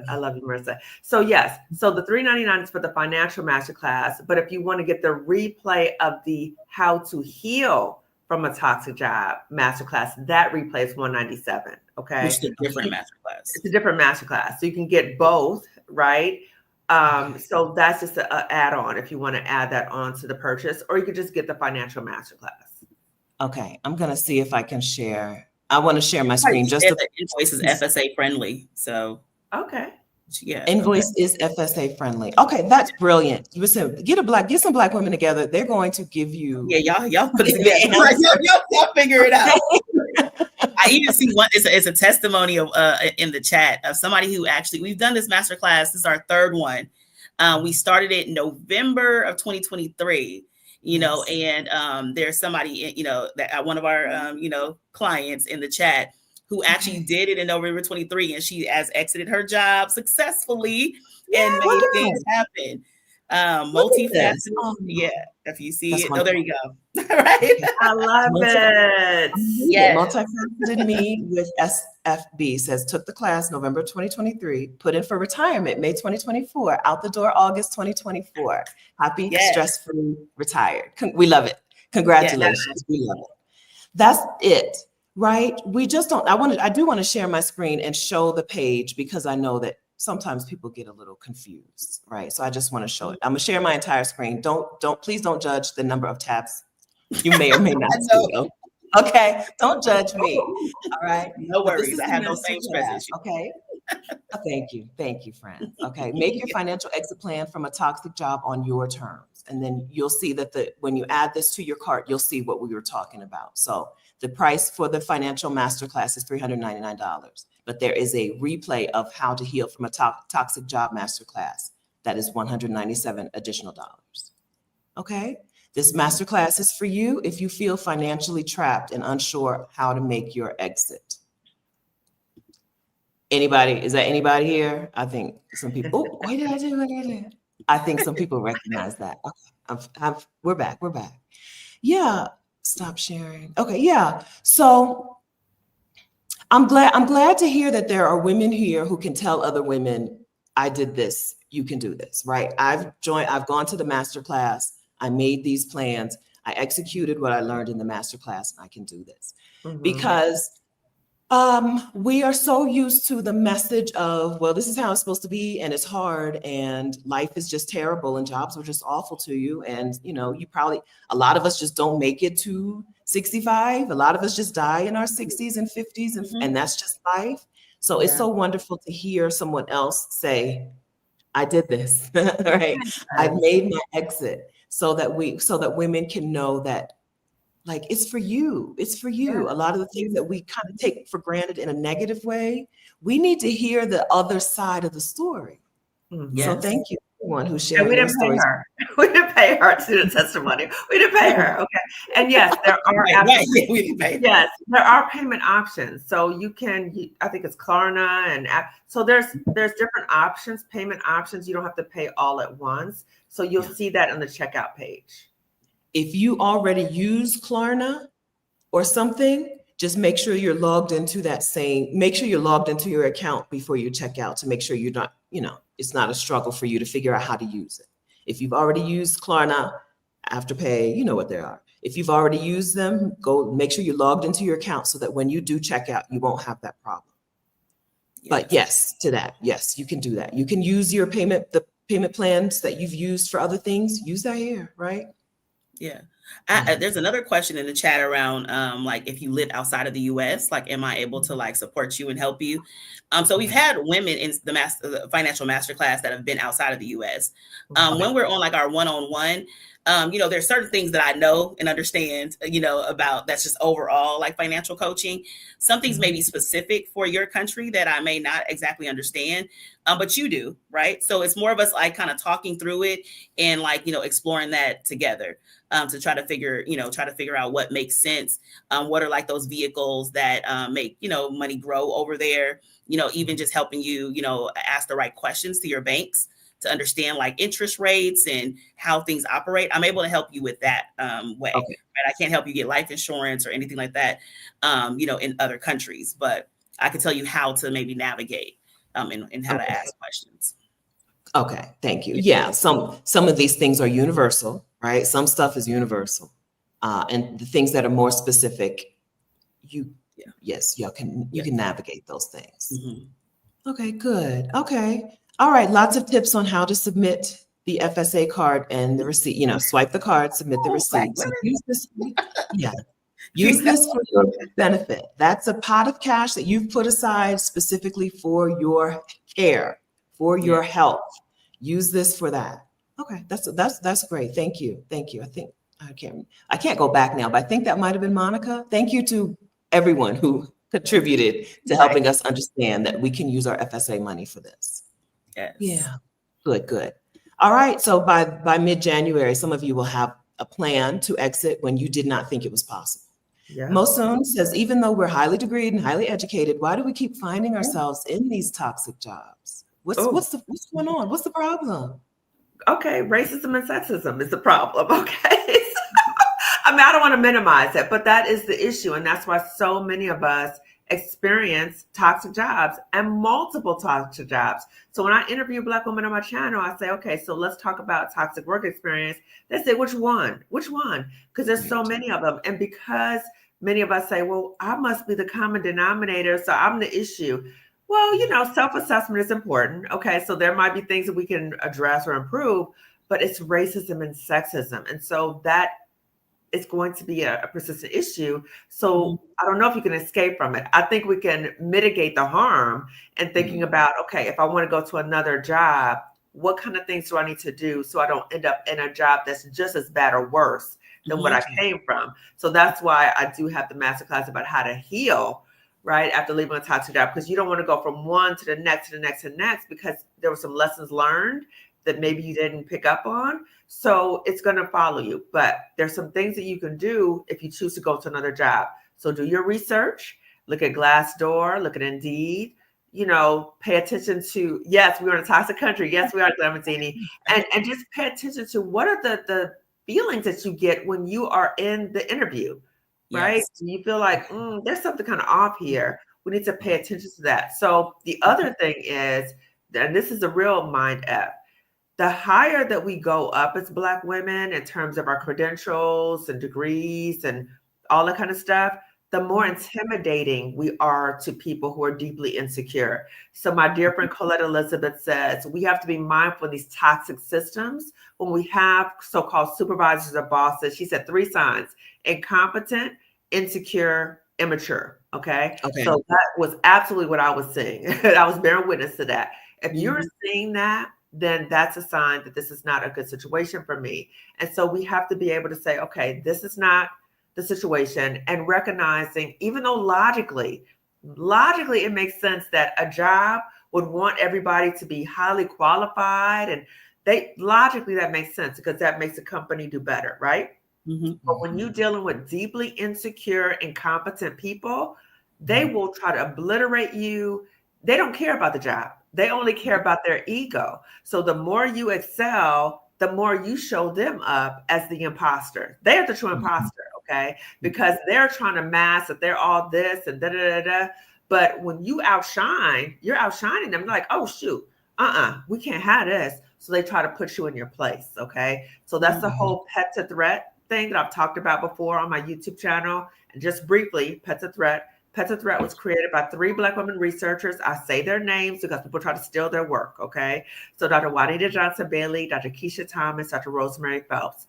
I love you, Marissa. So yes, so the $399 is for the financial masterclass, but if you want to get the replay of the how to heal from a toxic job masterclass, that replay is $197, okay? Which is a different masterclass. It's a different masterclass, so you can get both, right? So that's just an add-on if you want to add that on to the purchase, or you could just get the financial masterclass. Okay, I'm going to see if I can share. I want to share my screen. The invoice is FSA friendly, so. Okay. Yeah. Invoice is FSA friendly. Okay, that's brilliant. Listen, get some Black women together. They're going to give you. Yeah, y'all put it together. Y'all figure it out. I even see one. It's a testimonial in the chat of somebody who actually, we've done this masterclass. This is our third one. We started it in November of 2023. And there's somebody, that one of our clients in the chat who actually did it in November 23, and she has exited her job successfully and made things happen. Multifaceted. If you see it. Oh, there you go. Right. I love it. Yeah. Multifaceted me with SFB says took the class November 2023, put in for retirement May 2024, out the door August 2024. Happy, stress-free, retired. We love it. Congratulations. We love it. That's it. Right? We just don't. I do want to share my screen and show the page because I know that sometimes people get a little confused, right? So I just want to show it. I'm gonna share my entire screen. Please don't judge the number of tabs you may or may not see. Okay, don't judge me. All right. No worries. I have no same stress issue. Okay. Thank you, friends. Okay, make your financial exit plan from a toxic job on your terms, and then you'll see that when you add this to your cart, you'll see what we were talking about. So the price for the financial masterclass is $399, but there is a replay of how to heal from a toxic job masterclass that is $197 additional dollars. Okay, this masterclass is for you if you feel financially trapped and unsure how to make your exit. Is that anybody here? I think some people. Oh, what did I do? I think some people recognize that. Okay, we're back. Yeah. Stop sharing. Okay. Yeah. So I'm glad to hear that there are women here who can tell other women, I did this. You can do this. Right. I've gone to the masterclass. I made these plans. I executed what I learned in the masterclass, and I can do this. Because we are so used to the message of, well, this is how it's supposed to be, and it's hard, and life is just terrible, and jobs are just awful to you. And, you know, a lot of us just don't make it to 65. A lot of us just die in our 60s and 50s, and that's just life. So it's so wonderful to hear someone else say, I did this, right? I made my exit, so that women can know that, like, it's for you. It's for you. A lot of the things that we kind of take for granted in a negative way, we need to hear the other side of the story. So thank you, everyone who shared we their didn't pay stories. her. We didn't pay her to do the testimony. We didn't pay her. Okay. And yes, there are we didn't pay her. Yes, there are payment options. So you can, I think it's Klarna, and so there's different options, payment options. You don't have to pay all at once. So you'll see that on the checkout page. If you already use Klarna or something, just make sure you're logged into make sure you're logged into your account before you check out, to make sure you're not, it's not a struggle for you to figure out how to use it. If you've already used Klarna, Afterpay, you know what they are. If you've already used them, go make sure you're logged into your account so that when you do check out, you won't have that problem. But yes, to that, yes, you can do that. You can use the payment plans that you've used for other things, use that here, right? Yeah. There's another question in the chat around, like, if you live outside of the US, like, am I able to like support you and help you? So we've had women in the financial masterclass that have been outside of the US. When we're on like our one-on-one, there's certain things that I know and understand, about, that's just overall like financial coaching. Some things may be specific for your country that I may not exactly understand, but you do, right? So it's more of us like kind of talking through it and like, exploring that together. To try to figure out what makes sense. What are like those vehicles that make, money grow over there, even just helping you, ask the right questions to your banks to understand like interest rates and how things operate. I'm able to help you with that way. Okay. Right? I can't help you get life insurance or anything like that, in other countries, but I can tell you how to maybe navigate and how to ask questions. Okay, thank you. Yeah, some of these things are universal, right? Some stuff is universal, and the things that are more specific, you can navigate those things. Okay, good. Okay, all right. Lots of tips on how to submit the FSA card and the receipt. Swipe the card, submit the receipt. So use this. Use this for your benefit. That's a pot of cash that you've put aside specifically for your care, for your health. Use this for that. Okay, that's great. Thank you. I think I can't go back now, but I think that might have been Monica. Thank you to everyone who contributed to helping us understand that we can use our FSA money for this. Yes. Yeah. Good. All right. So by mid-January, some of you will have a plan to exit when you did not think it was possible. Yeah. Mosun says, even though we're highly degreed and highly educated, why do we keep finding ourselves in these toxic jobs? What's going on? What's the problem? Okay, racism and sexism is the problem. Okay. I don't want to minimize it, but that is the issue. And that's why so many of us experience toxic jobs and multiple toxic jobs. So when I interview Black women on my channel, I say, okay, so let's talk about toxic work experience. They say, which one? Because there's so many of them. And because many of us say, well, I must be the common denominator, so I'm the issue. Well, self-assessment is important. Okay, so there might be things that we can address or improve, but it's racism and sexism. And so that is going to be a persistent issue. So I don't know if you can escape from it. I think we can mitigate the harm and thinking about, okay, if I want to go to another job, what kind of things do I need to do so I don't end up in a job that's just as bad or worse than what I came from? So that's why I do have the masterclass about how to heal right after leaving a toxic job, because you don't want to go from one to the next, because there were some lessons learned that maybe you didn't pick up on. So it's going to follow you. But there's some things that you can do if you choose to go to another job. So do your research, look at Glassdoor, look at Indeed, pay attention to, yes, we're in a toxic country. Yes, we are, Clementine. And just pay attention to what are the feelings that you get when you are in the interview, right? Yes. You feel like, there's something kind of off here. We need to pay attention to that. So the other thing is, and this is a real mind F, the higher that we go up as Black women in terms of our credentials and degrees and all that kind of stuff, the more intimidating we are to people who are deeply insecure. So my dear friend Colette Elizabeth says, we have to be mindful of these toxic systems when we have so-called supervisors or bosses. She said 3 signs: incompetent, insecure, immature. Okay. So that was absolutely what I was seeing. I was bearing witness to that. If you're seeing that, then that's a sign that this is not a good situation for me. And so we have to be able to say, okay, this is not the situation, and recognizing, even though logically it makes sense that a job would want everybody to be highly qualified, and logically that makes sense because that makes a company do better, right? But when you're dealing with deeply insecure, incompetent people, they will try to obliterate you. They don't care about the job. They only care about their ego. So the more you excel, the more you show them up as the imposter. They are the true imposter, okay? Because they're trying to mask that they're all this and da-da-da-da. But when you outshine, you're outshining them. They're like, oh, shoot, we can't have this. So they try to put you in your place, okay? So that's the whole pet to threat thing that I've talked about before on my YouTube channel. And just briefly, pet to threat. Pet to Threat was created by 3 Black women researchers. I say their names because people try to steal their work, okay? So Dr. Juanita Johnson-Bailey, Dr. Keisha Thomas, Dr. Rosemary Phelps.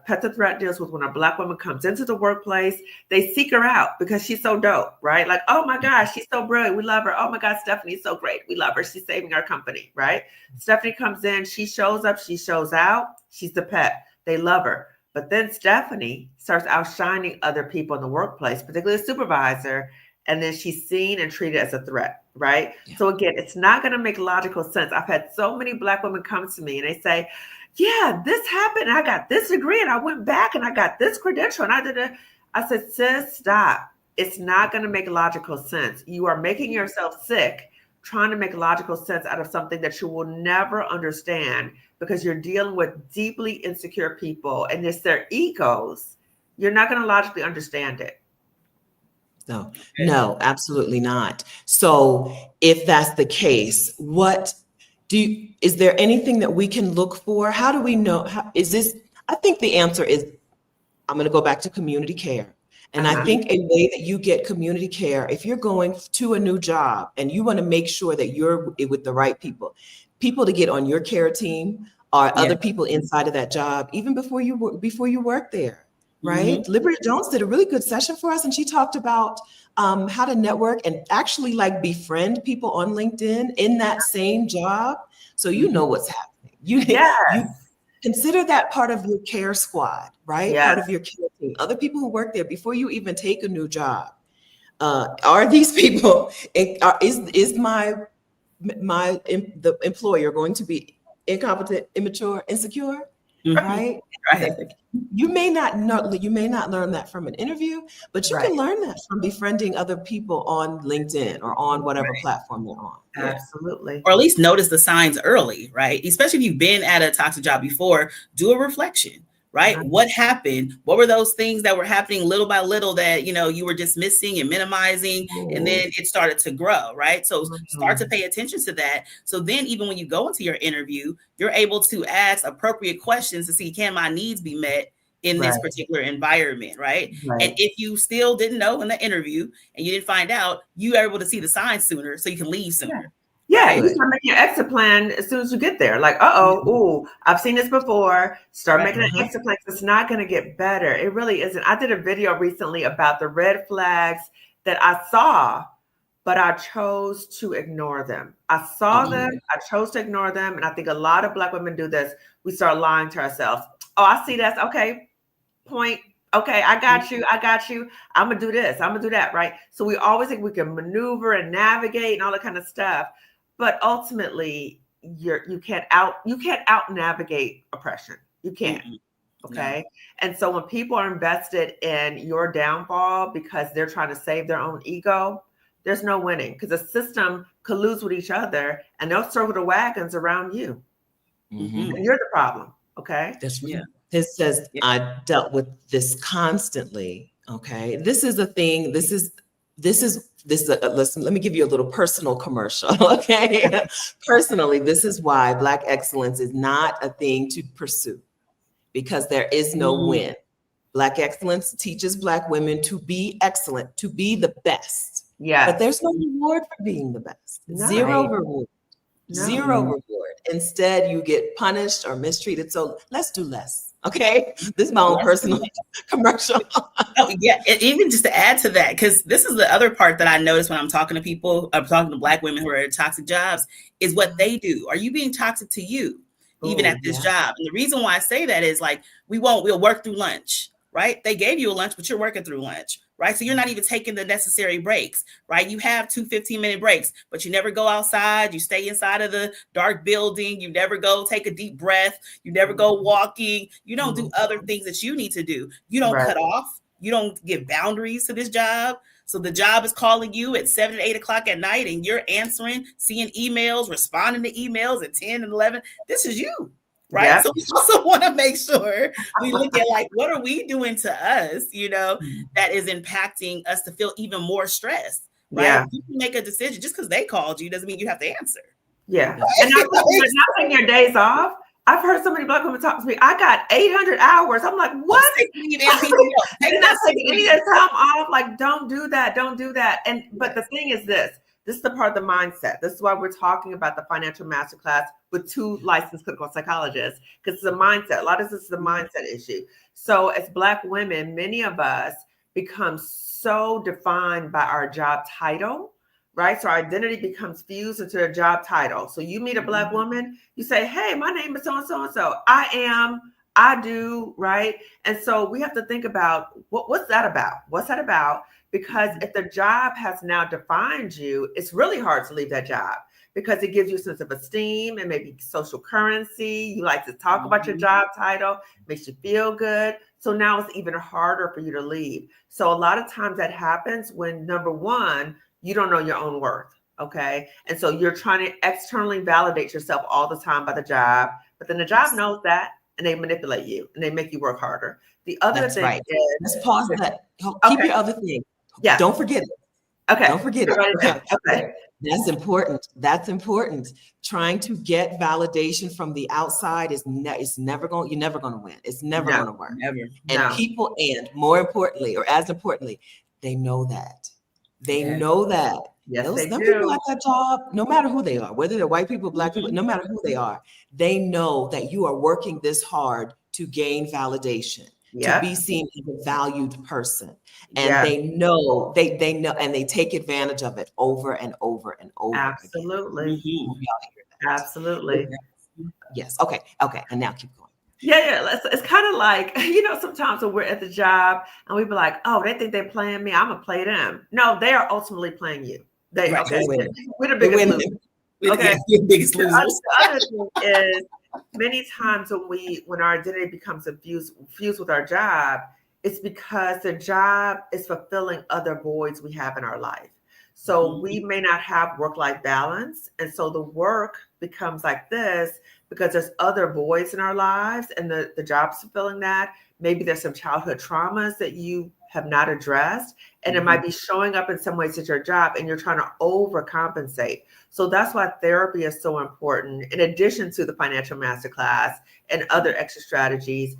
Pet to Threat deals with when a Black woman comes into the workplace, they seek her out because she's so dope, right? Like, oh my gosh, she's so brilliant. We love her. Oh my God, Stephanie's so great. We love her. She's saving our company, right? Stephanie comes in, she shows up, she shows out. She's the pet. They love her. But then Stephanie starts outshining other people in the workplace, particularly the supervisor, and then she's seen and treated as a threat, right? Yeah. So again, it's not going to make logical sense. I've had so many Black women come to me and they say, yeah, this happened. I got this degree and I went back and I got this credential and I did it. I said, sis, stop. It's not going to make logical sense. You are making yourself sick trying to make logical sense out of something that you will never understand because you're dealing with deeply insecure people and it's their egos. You're not going to logically understand it. No, absolutely not. So if that's the case, is there anything that we can look for? How do we know? I think the answer is, I'm going to go back to community care. And I think a way that you get community care, if you're going to a new job and you want to make sure that you're with the right people to get on your care team are other people inside of that job, even before you work there, right? Liberty Jones did a really good session for us, and she talked about how to network and actually like befriend people on LinkedIn in that same job, so you know what's happening. You consider that part of your care squad, right? Yes. Part of your care team. Other people who work there before you even take a new job. Are these people? Is the employer going to be incompetent, immature, insecure? Right? Right. You may not learn that from an interview, but you can learn that from befriending other people on LinkedIn or on whatever platform they're on. Absolutely. Or at least notice the signs early, right? Especially if you've been at a toxic job before, do a reflection, right? What happened? What were those things that were happening little by little that, you were dismissing and minimizing, and then it started to grow, right? So start to pay attention to that. So then even when you go into your interview, you're able to ask appropriate questions to see, can my needs be met in this particular environment, right? And if you still didn't know in the interview and you didn't find out, you are able to see the signs sooner so you can leave sooner. Yeah, you start making your exit plan as soon as you get there. Like, I've seen this before. Start making an exit plan. It's not going to get better. It really isn't. I did a video recently about the red flags that I saw, but I chose to ignore them. I saw them. I chose to ignore them. And I think a lot of Black women do this. We start lying to ourselves. Oh, I see that's okay. Point. Okay, I got you. I'm going to do this. I'm going to do that, right? So we always think we can maneuver and navigate and all that kind of stuff. But ultimately, you can't out navigate oppression. You can't. Okay. No. And so when people are invested in your downfall because they're trying to save their own ego, there's no winning, because the system colludes with each other and they'll circle the wagons around you. And you're the problem. Okay. That's right. It says, I dealt with this constantly. Okay. This is a thing. This is listen, let me give you a little personal commercial. Okay. Personally, this is why Black excellence is not a thing to pursue, because there is no win. Black excellence teaches Black women to be excellent, to be the best. Yeah. But there's no reward for being the best. No. Zero reward. No. Zero reward. Instead, you get punished or mistreated. So let's do less. Okay. This is my own personal commercial. Oh, yeah. Even just to add to that, because this is the other part that I notice when I'm talking to people, I'm talking to Black women who are in toxic jobs, is what they do. Are you being toxic to you, even at this job? And the reason why I say that is like, we'll work through lunch, right? They gave you a lunch, but you're working through lunch, right? So you're not even taking the necessary breaks, right? You have 2 15-minute breaks, but you never go outside. You stay inside of the dark building. You never go take a deep breath. You never go walking. You don't do other things that you need to do. You don't cut off. You don't give boundaries to this job. So the job is calling you at 7 to 8 o'clock at night, and you're answering, seeing emails, responding to emails at 10 and 11. This is you. Right. Yep. So we also want to make sure we look at like, what are we doing to us, that is impacting us to feel even more stressed. Right. Yeah. You can make a decision just because they called you doesn't mean you have to answer. Yeah. Right? And not taking your days off. I've heard so many Black women talk to me. I got 800 hours. I'm like, what? You're not taking any of the time off. Like, don't do that. Don't do that. And but the thing is this is the part of the mindset. This is why we're talking about the financial masterclass with 2 licensed clinical psychologists, because it's a mindset. A lot of this is a mindset issue. So as Black women, many of us become so defined by our job title, right? So our identity becomes fused into a job title. So you meet a Black woman, you say, hey, my name is so-and-so. I do, right? And so we have to think about what's that about? What's that about? Because if the job has now defined you, it's really hard to leave that job, because it gives you a sense of esteem and maybe social currency. You like to talk about your job title, makes you feel good. So now it's even harder for you to leave. So a lot of times that happens when, number one, you don't know your own worth. Okay. And so you're trying to externally validate yourself all the time by the job, but then the job knows that and they manipulate you and they make you work harder. The other thing is, let's pause that. Keep your other thing. Yeah. Don't forget it. Okay. Don't forget it. Okay. That's important. That's important. Trying to get validation from the outside is never going. You're never going to win. It's never going to work. Never. And people, and more importantly, or as importantly, they know that. They know that. Yes, Those people at that job, no matter who they are, whether they're white people, Black people, no matter who they are, they know that you are working this hard to gain validation, to be seen as a valued person. And they know, and they take advantage of it over and over and over. Absolutely. Again. Absolutely. Yes. Okay. And now keep going. Yeah. It's kind of like, sometimes when we're at the job and we be like, oh, they think they're playing me, I'm going to play them. No, they are ultimately playing you. We're the biggest losers. Okay. The biggest losers. The other thing is, many times when our identity becomes fused with our job, it's because the job is fulfilling other voids we have in our life. So we may not have work-life balance. And so the work becomes like this because there's other voids in our lives and the job's fulfilling that. Maybe there's some childhood traumas that you have not addressed, and it might be showing up in some ways at your job and you're trying to overcompensate. So that's why therapy is so important. In addition to the financial masterclass and other extra strategies,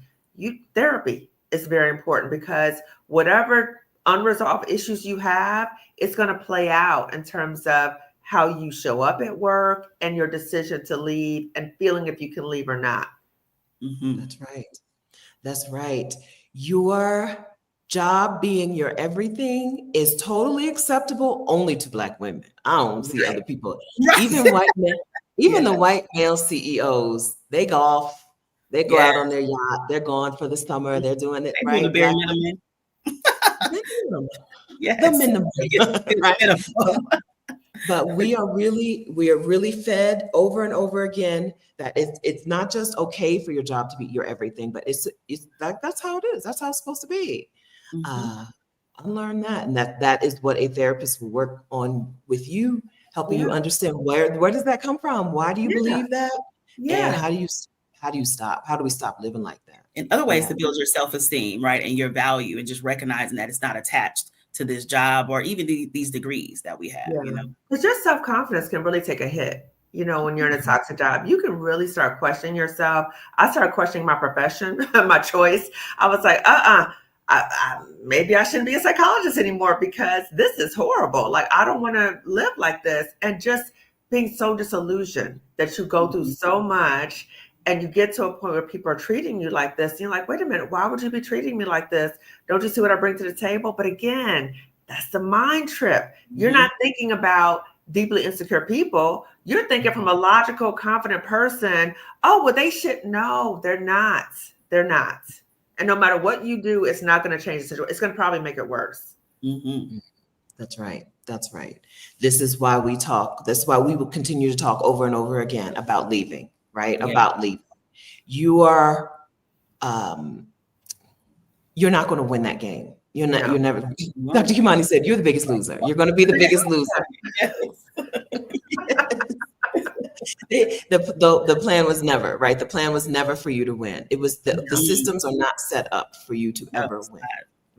therapy is very important, because whatever unresolved issues you have, it's going to play out in terms of how you show up at work and your decision to leave and feeling if you can leave or not. That's right. That's right. Your job being your everything is totally acceptable only to Black women. I don't see other people. Even white men, the white male CEOs, they golf. They go out on their yacht. They're gone for the summer. They're doing it right. The bare minimum. The minimum. But we are really fed over and over again that it's not just okay for your job to be your everything, but that's how it is. That's how it's supposed to be. Unlearn that, and that is what a therapist will work on with you, helping you understand where does that come from? Why do you believe that? And how do you stop? How do we stop living like that? In other ways to build your self-esteem, right, and your value, and just recognizing that it's not attached to this job or even these degrees that we have, you know? Because your self-confidence can really take a hit. You know, when you're in a toxic job, you can really start questioning yourself. I started questioning my profession, my choice. I was like, maybe I shouldn't be a psychologist anymore because this is horrible. Like, I don't want to live like this. And just being so disillusioned that you go through so much and you get to a point where people are treating you like this. And you're like, wait a minute, why would you be treating me like this? Don't you see what I bring to the table? But again, that's the mind trip. You're not thinking about deeply insecure people. You're thinking from a logical, confident person, oh, well, they should. No, they're not. They're not. And no matter what you do, it's not going to change the situation. It's going to probably make it worse. That's right. That's right. This is why we talk. That's why we will continue to talk over and over again about leaving, right? Yeah. About leaving. You are, you're not going to win that game. You're not, you're never, Dr. Kimani said, you're the biggest loser. You're going to be the biggest loser. The plan was never, right? The plan was never for you to win. It was the systems are not set up for you to ever win.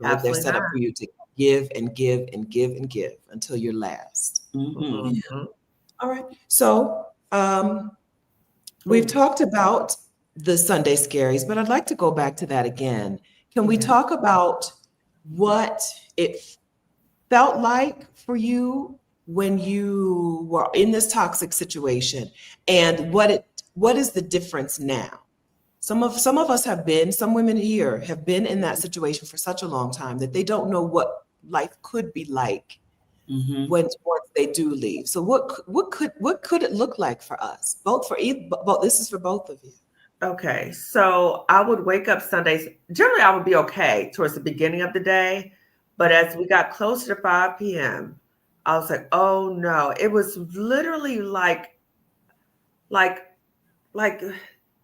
Right? They're set up for you to give and give and give and give until you're last. All right. So we've talked about the Sunday scaries, but I'd like to go back to that again. Can we talk about what it felt like for you when you were in this toxic situation, and what is the difference now? Some of us have been, some women here have been in that situation for such a long time that they don't know what life could be like once they do leave. So what could it look like for us? Both this is for both of you. Okay, so I would wake up Sundays. Generally, I would be okay towards the beginning of the day, but as we got closer to 5 p.m., I was like, oh no. It was literally like the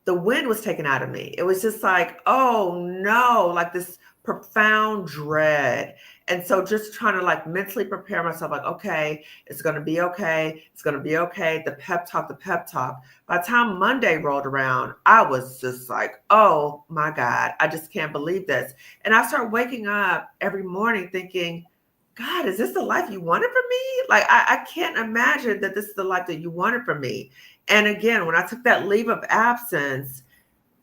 wind was taken out of me. It was just like, oh no, like this profound dread. And so just trying to like mentally prepare myself, like, okay, it's going to be okay. It's going to be okay. The pep talk. By the time Monday rolled around, I was just like, oh my God, I just can't believe this. And I started waking up every morning thinking, God, is this the life you wanted for me? Like, I can't imagine that this is the life that you wanted for me. And again, when I took that leave of absence,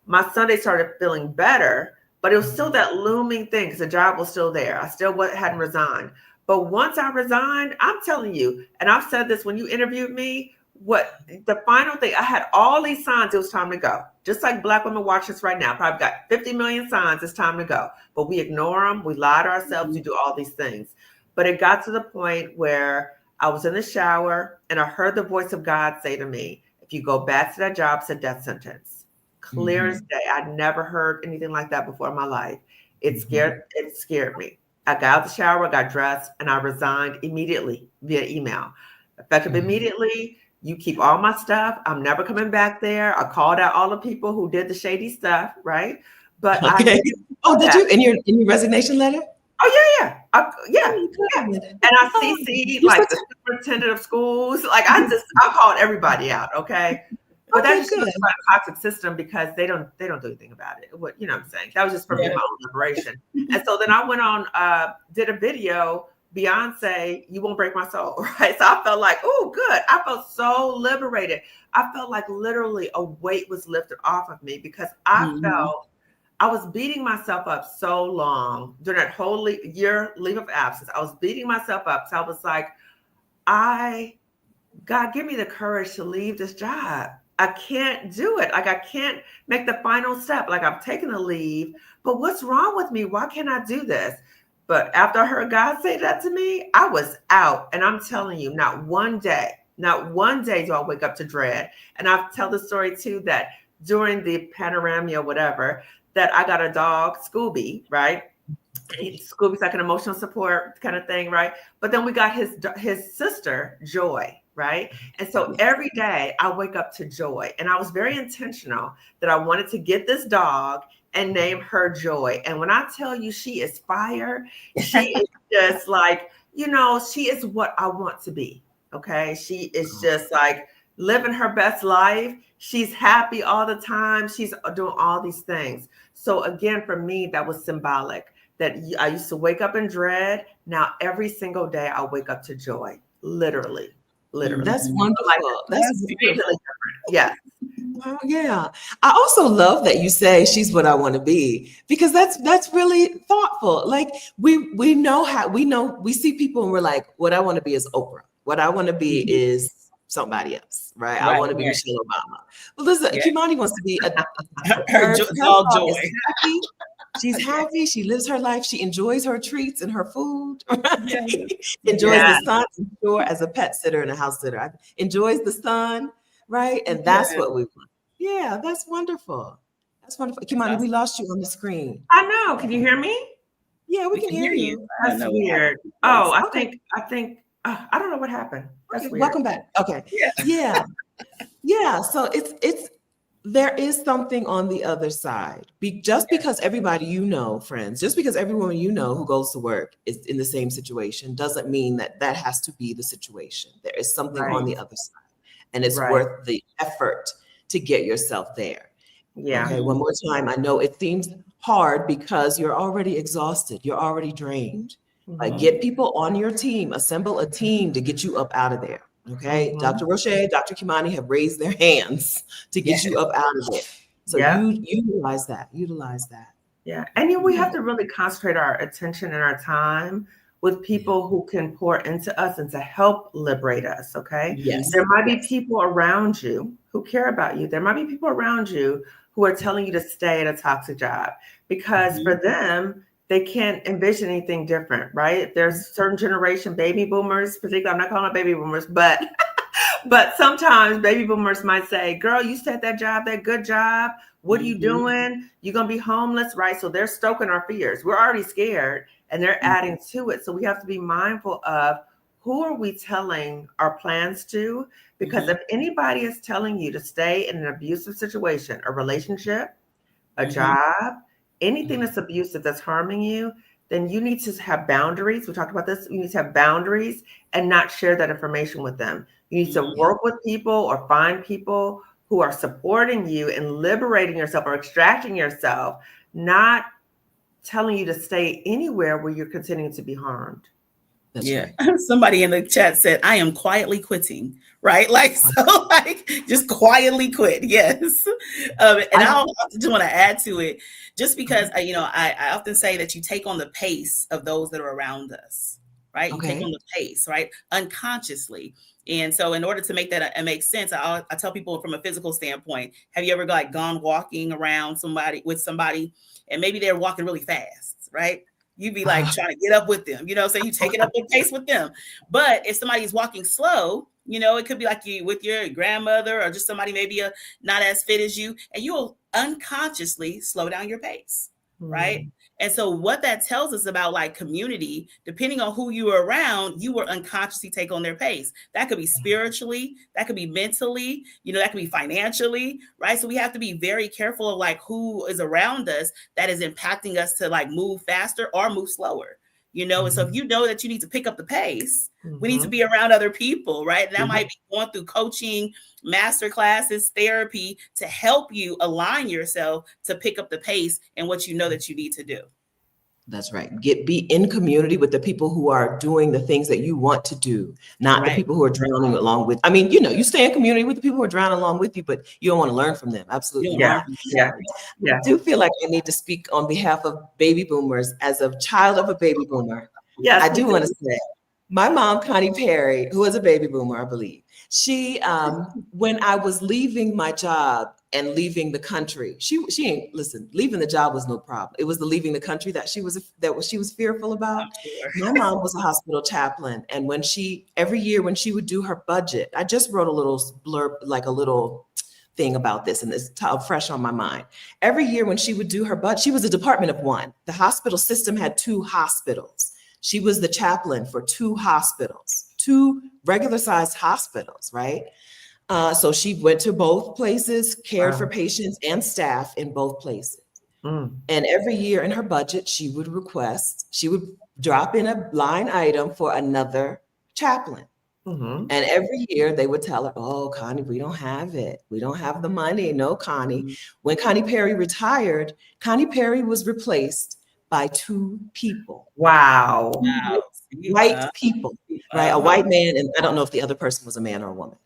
my Sunday started feeling better, but it was still that looming thing because the job was still there. I still hadn't resigned. But once I resigned, I'm telling you, and I've said this when you interviewed me, what the final thing, I had all these signs it was time to go. Just like Black women watch this right now, probably got 50 million signs it's time to go. But we ignore them, we lie to ourselves, we do all these things. But it got to the point where I was in the shower and I heard the voice of God say to me, if you go back to that job, it's a death sentence. Clear as day. I'd never heard anything like that before in my life. It scared me. I got out of the shower, got dressed, and I resigned immediately via email. Effective immediately. You keep all my stuff. I'm never coming back there. I called out all the people who did the shady stuff, right? But did you in your resignation letter? Oh yeah. And I CC'd like the superintendent of schools. Like I called everybody out. Okay. But that's just a toxic system because they don't do anything about it. What you know what I'm saying? That was just for me, my own liberation. And so then I went on, did a video, Beyonce, You Won't Break My Soul, right? So I felt like, oh, good. I felt so liberated. I felt like literally a weight was lifted off of me because I felt I was beating myself up so long during that whole year leave of absence. I was beating myself up. So I was like, God, give me the courage to leave this job. I can't do it. Like I can't make the final step. Like I've taken a leave, but what's wrong with me? Why can't I do this? But after I heard God say that to me, I was out. And I'm telling you, not one day do I wake up to dread. And I've tell the story too, that during the panorama or whatever, that I got a dog, Scooby, right? Scooby's like an emotional support kind of thing, right? But then we got his sister, Joy, right? And so every day I wake up to Joy. And I was very intentional that I wanted to get this dog and name her Joy. And when I tell you she is fire, she is just like, she is what I want to be, okay? She is just like living her best life. She's happy all the time. She's doing all these things. So again, for me, that was symbolic that I used to wake up in dread. Now every single day I wake up to joy. Literally. That's Mhm. wonderful. That's That's Completely beautiful. different. Yes. Well, yeah. I also love that you say she's what I want to be, because that's really thoughtful. Like we know how we see people and we're like, what I want to be is Oprah. What I want to be Mhm. is somebody else, right? I Right, want to be right. Michelle Obama. Well, listen, Yeah. Kimani wants to be Her her dog dog joy. is happy. She's Yeah. happy. She lives her life. She enjoys her treats and her food. Yes. Right? Enjoys the Yes. Yes. sun. I'm sure as a pet sitter and a house sitter, enjoys the sun, right? And that's Yes. what we want. Yeah, that's wonderful. That's wonderful. That's Kimani, we awesome. lost you on the screen. I know. Can you hear me? Yeah, we We can can hear hear you. you. I don't That's know what weird. happened. Oh, Yes. Okay. I don't know what happened. That's Okay. weird. Welcome back. Okay. Yeah. Yeah. Yeah. So it's there is something on the other side. Just because everybody you know, friends, just because every woman you know who goes to work is in the same situation doesn't mean that that has to be the situation. There is something on Right. the other side, and it's Right. worth the effort to get yourself there. Yeah. Okay, one more time. I know it seems hard because you're already exhausted, you're already drained. Like, Mhm. get people on your team, assemble a team to get you up out of there. Okay, Mhm. Dr. Rosché, Dr. Kimani have raised their hands to get Yes. you up out of there. So Yeah. you utilize that. Utilize that. Yeah. And we have to really concentrate our attention and our time with people who can pour into us and to help liberate us. Okay. Yes. There might be people around you who care about you. There might be people around you who are telling you to stay at a toxic job because for them, they can't envision anything different, right? There's certain generation, baby boomers, particularly, I'm not calling them baby boomers, but sometimes baby boomers might say, girl, you said that job, that good job. What are you doing? You're going to be homeless, right? So they're stoking our fears. We're already scared and they're adding to it. So we have to be mindful of who are we telling our plans to? Because if anybody is telling you to stay in an abusive situation, a relationship, a job, anything that's abusive, that's harming you, then you need to have boundaries. We talked about this. You need to have boundaries and not share that information with them. You need to work with people or find people who are supporting you in liberating yourself or extracting yourself, not telling you to stay anywhere where you're continuing to be harmed. That's Yeah. right. Somebody in the chat said, I am quietly quitting, right? Like, so like just quietly quit. Yes. And I just want to add to it, just because, I often say that you take on the pace of those that are around us, right? You take Okay. on the pace, right? Unconsciously. And so in order to make that make sense, I tell people from a physical standpoint, have you ever like gone walking around with somebody and maybe they're walking really fast, right? You'd be like trying to get up with them, so you take it up the pace with them. But if somebody's walking slow, it could be like you with your grandmother or just somebody maybe not as fit as you, and you'll unconsciously slow down your pace, right? And so what that tells us about like community, depending on who you are around, you will unconsciously take on their pace. That could be spiritually, that could be mentally, that could be financially, right? So we have to be very careful of like who is around us that is impacting us to like move faster or move slower, And so if you know that you need to pick up the pace, we need to be around other people, right? And that might be going through coaching, master classes, therapy to help you align yourself to pick up the pace and what you know that you need to do. That's right. Be in community with the people who are doing the things that you want to do, not the people who are drowning along with. I mean, you stay in community with the people who are drowning along with you, but you don't want to learn from them. Absolutely. Yeah. I do feel like I need to speak on behalf of baby boomers as a child of a baby boomer. Yes, I do want to say, my mom, Connie Perry, who was a baby boomer, I believe, she, when I was leaving my job and leaving the country, she ain't, listen, leaving the job was no problem. It was the leaving the country that she was fearful about. Sure. My mom was a hospital chaplain. And every year when she would do her budget, I just wrote a little blurb, like a little thing about this, and it's fresh on my mind. Every year when she would do her budget, she was a department of one. The hospital system had 2 hospitals. She was the chaplain for 2 hospitals, 2 regular sized hospitals, right? So she went to both places, cared for patients and staff in both places. And every year in her budget, she would drop in a line item for another chaplain. And every year they would tell her, oh, Connie, we don't have it. We don't have the money. No, Connie. When Connie Perry retired, Connie Perry was replaced by 2 people. Wow. Wow. White people, right? A white man, and I don't know if the other person was a man or a woman,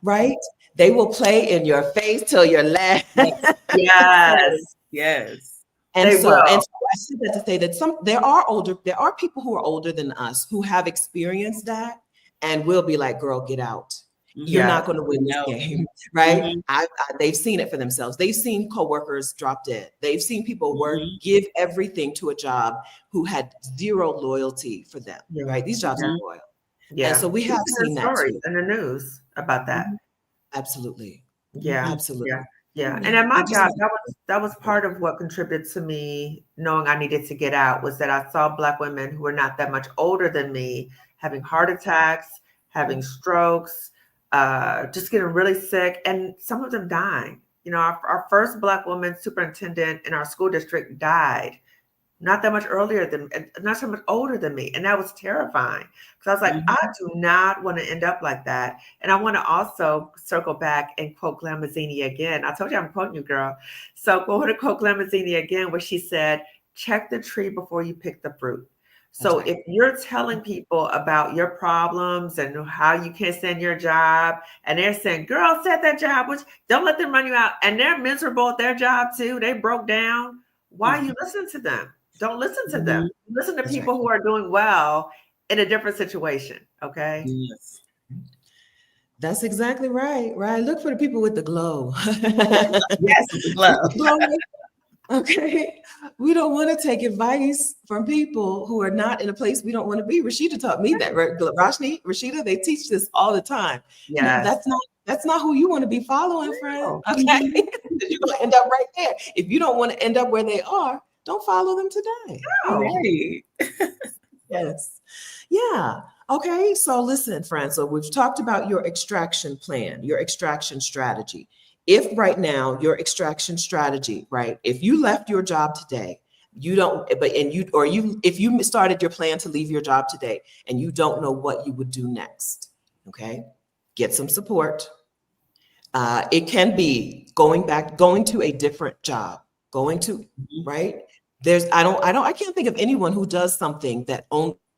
right? They will play in your face till you're laughing. Yes. Yes. And They so will. I said that to say that there are people who are older than us who have experienced that and will be like, girl, get out. You're not going to win this game, right? They've seen it for themselves. They've seen coworkers drop dead. They've seen people give everything to a job who had zero loyalty for them, right? These jobs are loyal. Yeah. And so we have seen that stories too. in the news about that. Absolutely. Yeah. Absolutely. Yeah. And at my job, that was part of what contributed to me knowing I needed to get out, was that I saw Black women who were not that much older than me having heart attacks, having strokes, just getting really sick, and some of them dying. You know, our first Black woman superintendent in our school district died not that much not so much older than me. And that was terrifying, because I was like, I do not want to end up like that. And I want to also circle back and quote Glamazini again. I told you I'm quoting you, girl. So go to quote Glamazini again, where she said, check the tree before you pick the fruit. So if you're telling people about your problems and how you can't stand your job, and they're saying, girl, set that job, which don't let them run you out, and they're miserable at their job too, they broke down, why you listen to them? Don't listen to them. Listen to people who are doing well in a different situation. Okay. Yes. That's exactly right. Right. Look for the people with the glow. Yes, the glow. Okay. We don't want to take advice from people who are not in a place we don't want to be. Rashida taught me that, right? Rashida, they teach this all the time. Yes. No, that's not who you want to be following, friend. Okay. You're going to end up right there. If you don't want to end up where they are, don't follow them today. No. Right. Yes. Yeah. Okay. So listen, friends. So we've talked about your extraction plan, your extraction strategy. If right now your extraction strategy, right? If you left your job today, if you started your plan to leave your job today and you don't know what you would do next, okay? Get some support. It can be going to a different job, right? I can't think of anyone who does something that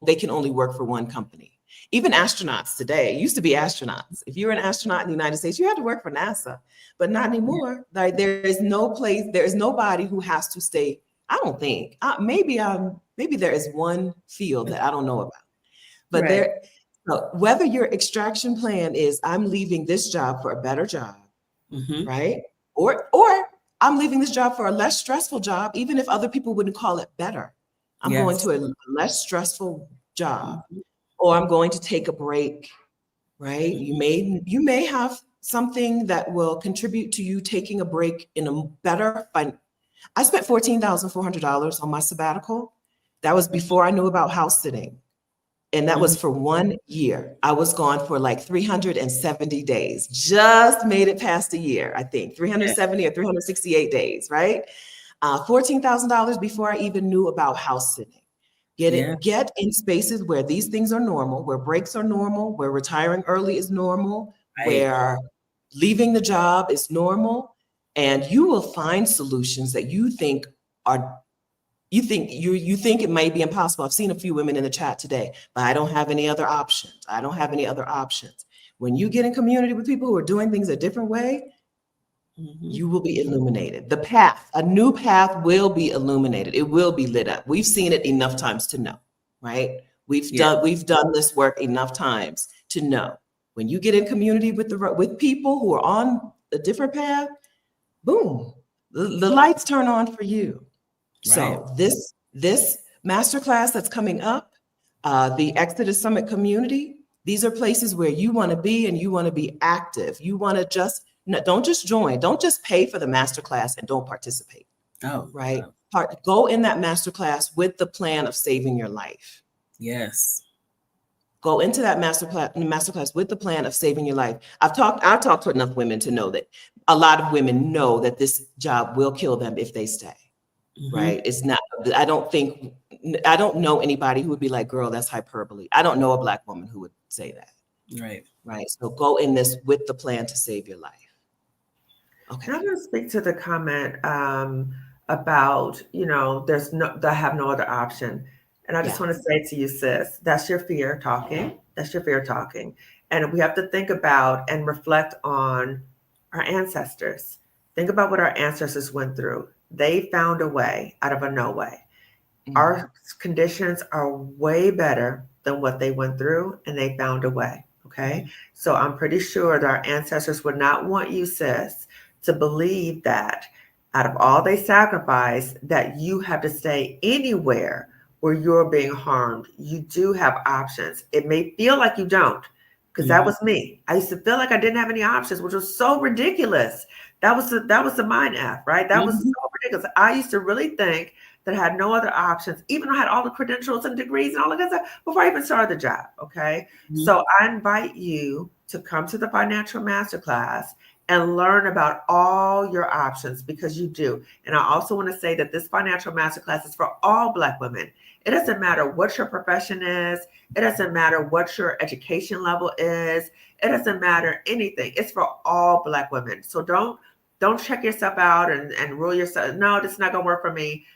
they can only work for one company. Even astronauts today, it used to be astronauts. If you were an astronaut in the United States, you had to work for NASA, but not anymore. Like there is nobody who has to stay. I don't think, maybe there is one field that I don't know about, but whether your extraction plan is, I'm leaving this job for a better job, right? Or I'm leaving this job for a less stressful job, even if other people wouldn't call it better. I'm going to a less stressful job, or I'm going to take a break, right? You may have something that will contribute to you taking a break in a better I spent $14,400 on my sabbatical. That was before I knew about house sitting. And that was for 1 year. I was gone for like 370 days, just made it past a year, I think, 370 or 368 days, right? $14,000 before I even knew about house sitting. Get in spaces where these things are normal, where breaks are normal, where retiring early is normal, where leaving the job is normal, and you will find solutions that you think it might be impossible. I've seen a few women in the chat today, but I don't have any other options. I don't have any other options. When you get in community with people who are doing things a different way, you will be illuminated. A new path will be illuminated. It will be lit up. We've seen it enough times to know, right? We've done this work enough times to know. When you get in community with people who are on a different path, boom, the lights turn on for you. So this masterclass that's coming up, the Exodus Summit community, these are places where you want to be and you want to be active. You want to don't just join, don't just pay for the masterclass and don't participate. Right? Go in that masterclass with the plan of saving your life. Yes. Go into that masterclass with the plan of saving your life. I've talked to enough women to know that a lot of women know that this job will kill them if they stay. Right? It's not, I don't know anybody who would be like, girl, that's hyperbole. I don't know a Black woman who would say that. Right. So go in this with the plan to save your life. Okay. And I'm going to speak to the comment about, they have no other option. And I just Yeah. want to say to you, sis, that's your fear talking. That's your fear talking. And we have to think about and reflect on our ancestors. Think about what our ancestors went through. They found a way out of a no way. Our conditions are way better than what they went through, and they found a way. Okay. So I'm pretty sure that our ancestors would not want you, sis, to believe that out of all they sacrificed, that you have to stay anywhere where you're being harmed. You do have options. It may feel like you don't, because that was me. I used to feel like I didn't have any options, which was so ridiculous. That was the mind F, right? That was so ridiculous. I used to really think that I had no other options, even though I had all the credentials and degrees and all of that stuff before I even started the job. Okay. So I invite you to come to the financial masterclass and learn about all your options, because you do. And I also want to say that this financial masterclass is for all Black women. It doesn't matter what your profession is. It doesn't matter what your education level is. It doesn't matter anything. It's for all Black women. So don't check yourself out and rule yourself. No, this is not going to work for me.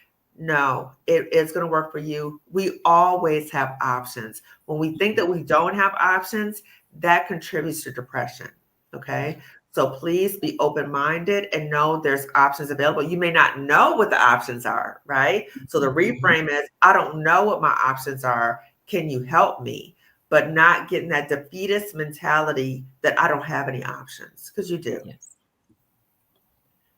No, it is going to work for you. We always have options. When we think that we don't have options, that contributes to depression. Okay. So please be open-minded and know there's options available. You may not know what the options are, right? So the reframe is, I don't know what my options are. Can you help me? But not getting that defeatist mentality that I don't have any options, because you do. Yes.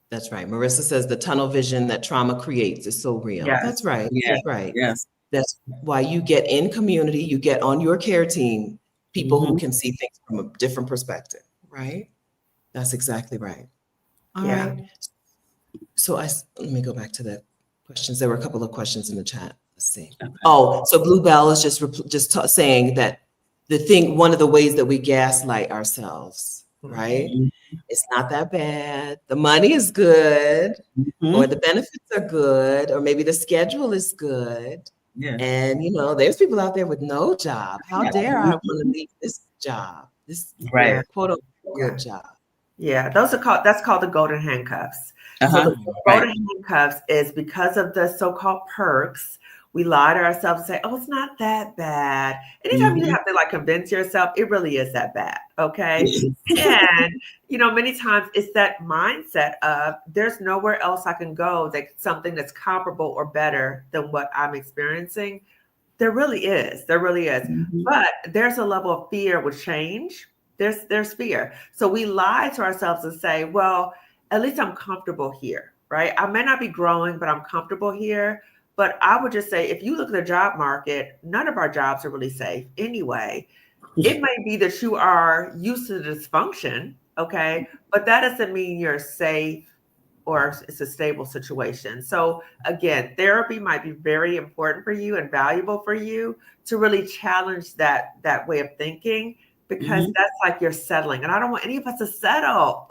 That's right. Marissa says the tunnel vision that trauma creates is so real. Yes. That's right. Yeah. That's right. Yes. That's why you get in community, you get on your care team, people who can see things from a different perspective, right? That's exactly right. All right. So let me go back to the questions. There were a couple of questions in the chat. Let's see. Okay. Oh, so Bluebell is just saying that one of the ways that we gaslight ourselves, right? It's not that bad. The money is good, or the benefits are good, or maybe the schedule is good. Yeah. And there's people out there with no job. How dare I want to leave this job, this quote unquote good job? Yeah, that's called the golden handcuffs. So the golden handcuffs is because of the so-called perks. We lie to ourselves and say, oh, it's not that bad. Anytime you have to convince yourself, it really is that bad. Okay. And, many times it's that mindset of there's nowhere else I can go something that's comparable or better than what I'm experiencing. There really is. There really is. But there's a level of fear with change. There's fear. So we lie to ourselves and say, well, at least I'm comfortable here, right? I may not be growing, but I'm comfortable here. But I would just say, if you look at the job market, none of our jobs are really safe anyway. It may be that you are used to the dysfunction, okay? But that doesn't mean you're safe or it's a stable situation. So again, therapy might be very important for you and valuable for you to really challenge that way of thinking, because that's like you're settling. And I don't want any of us to settle.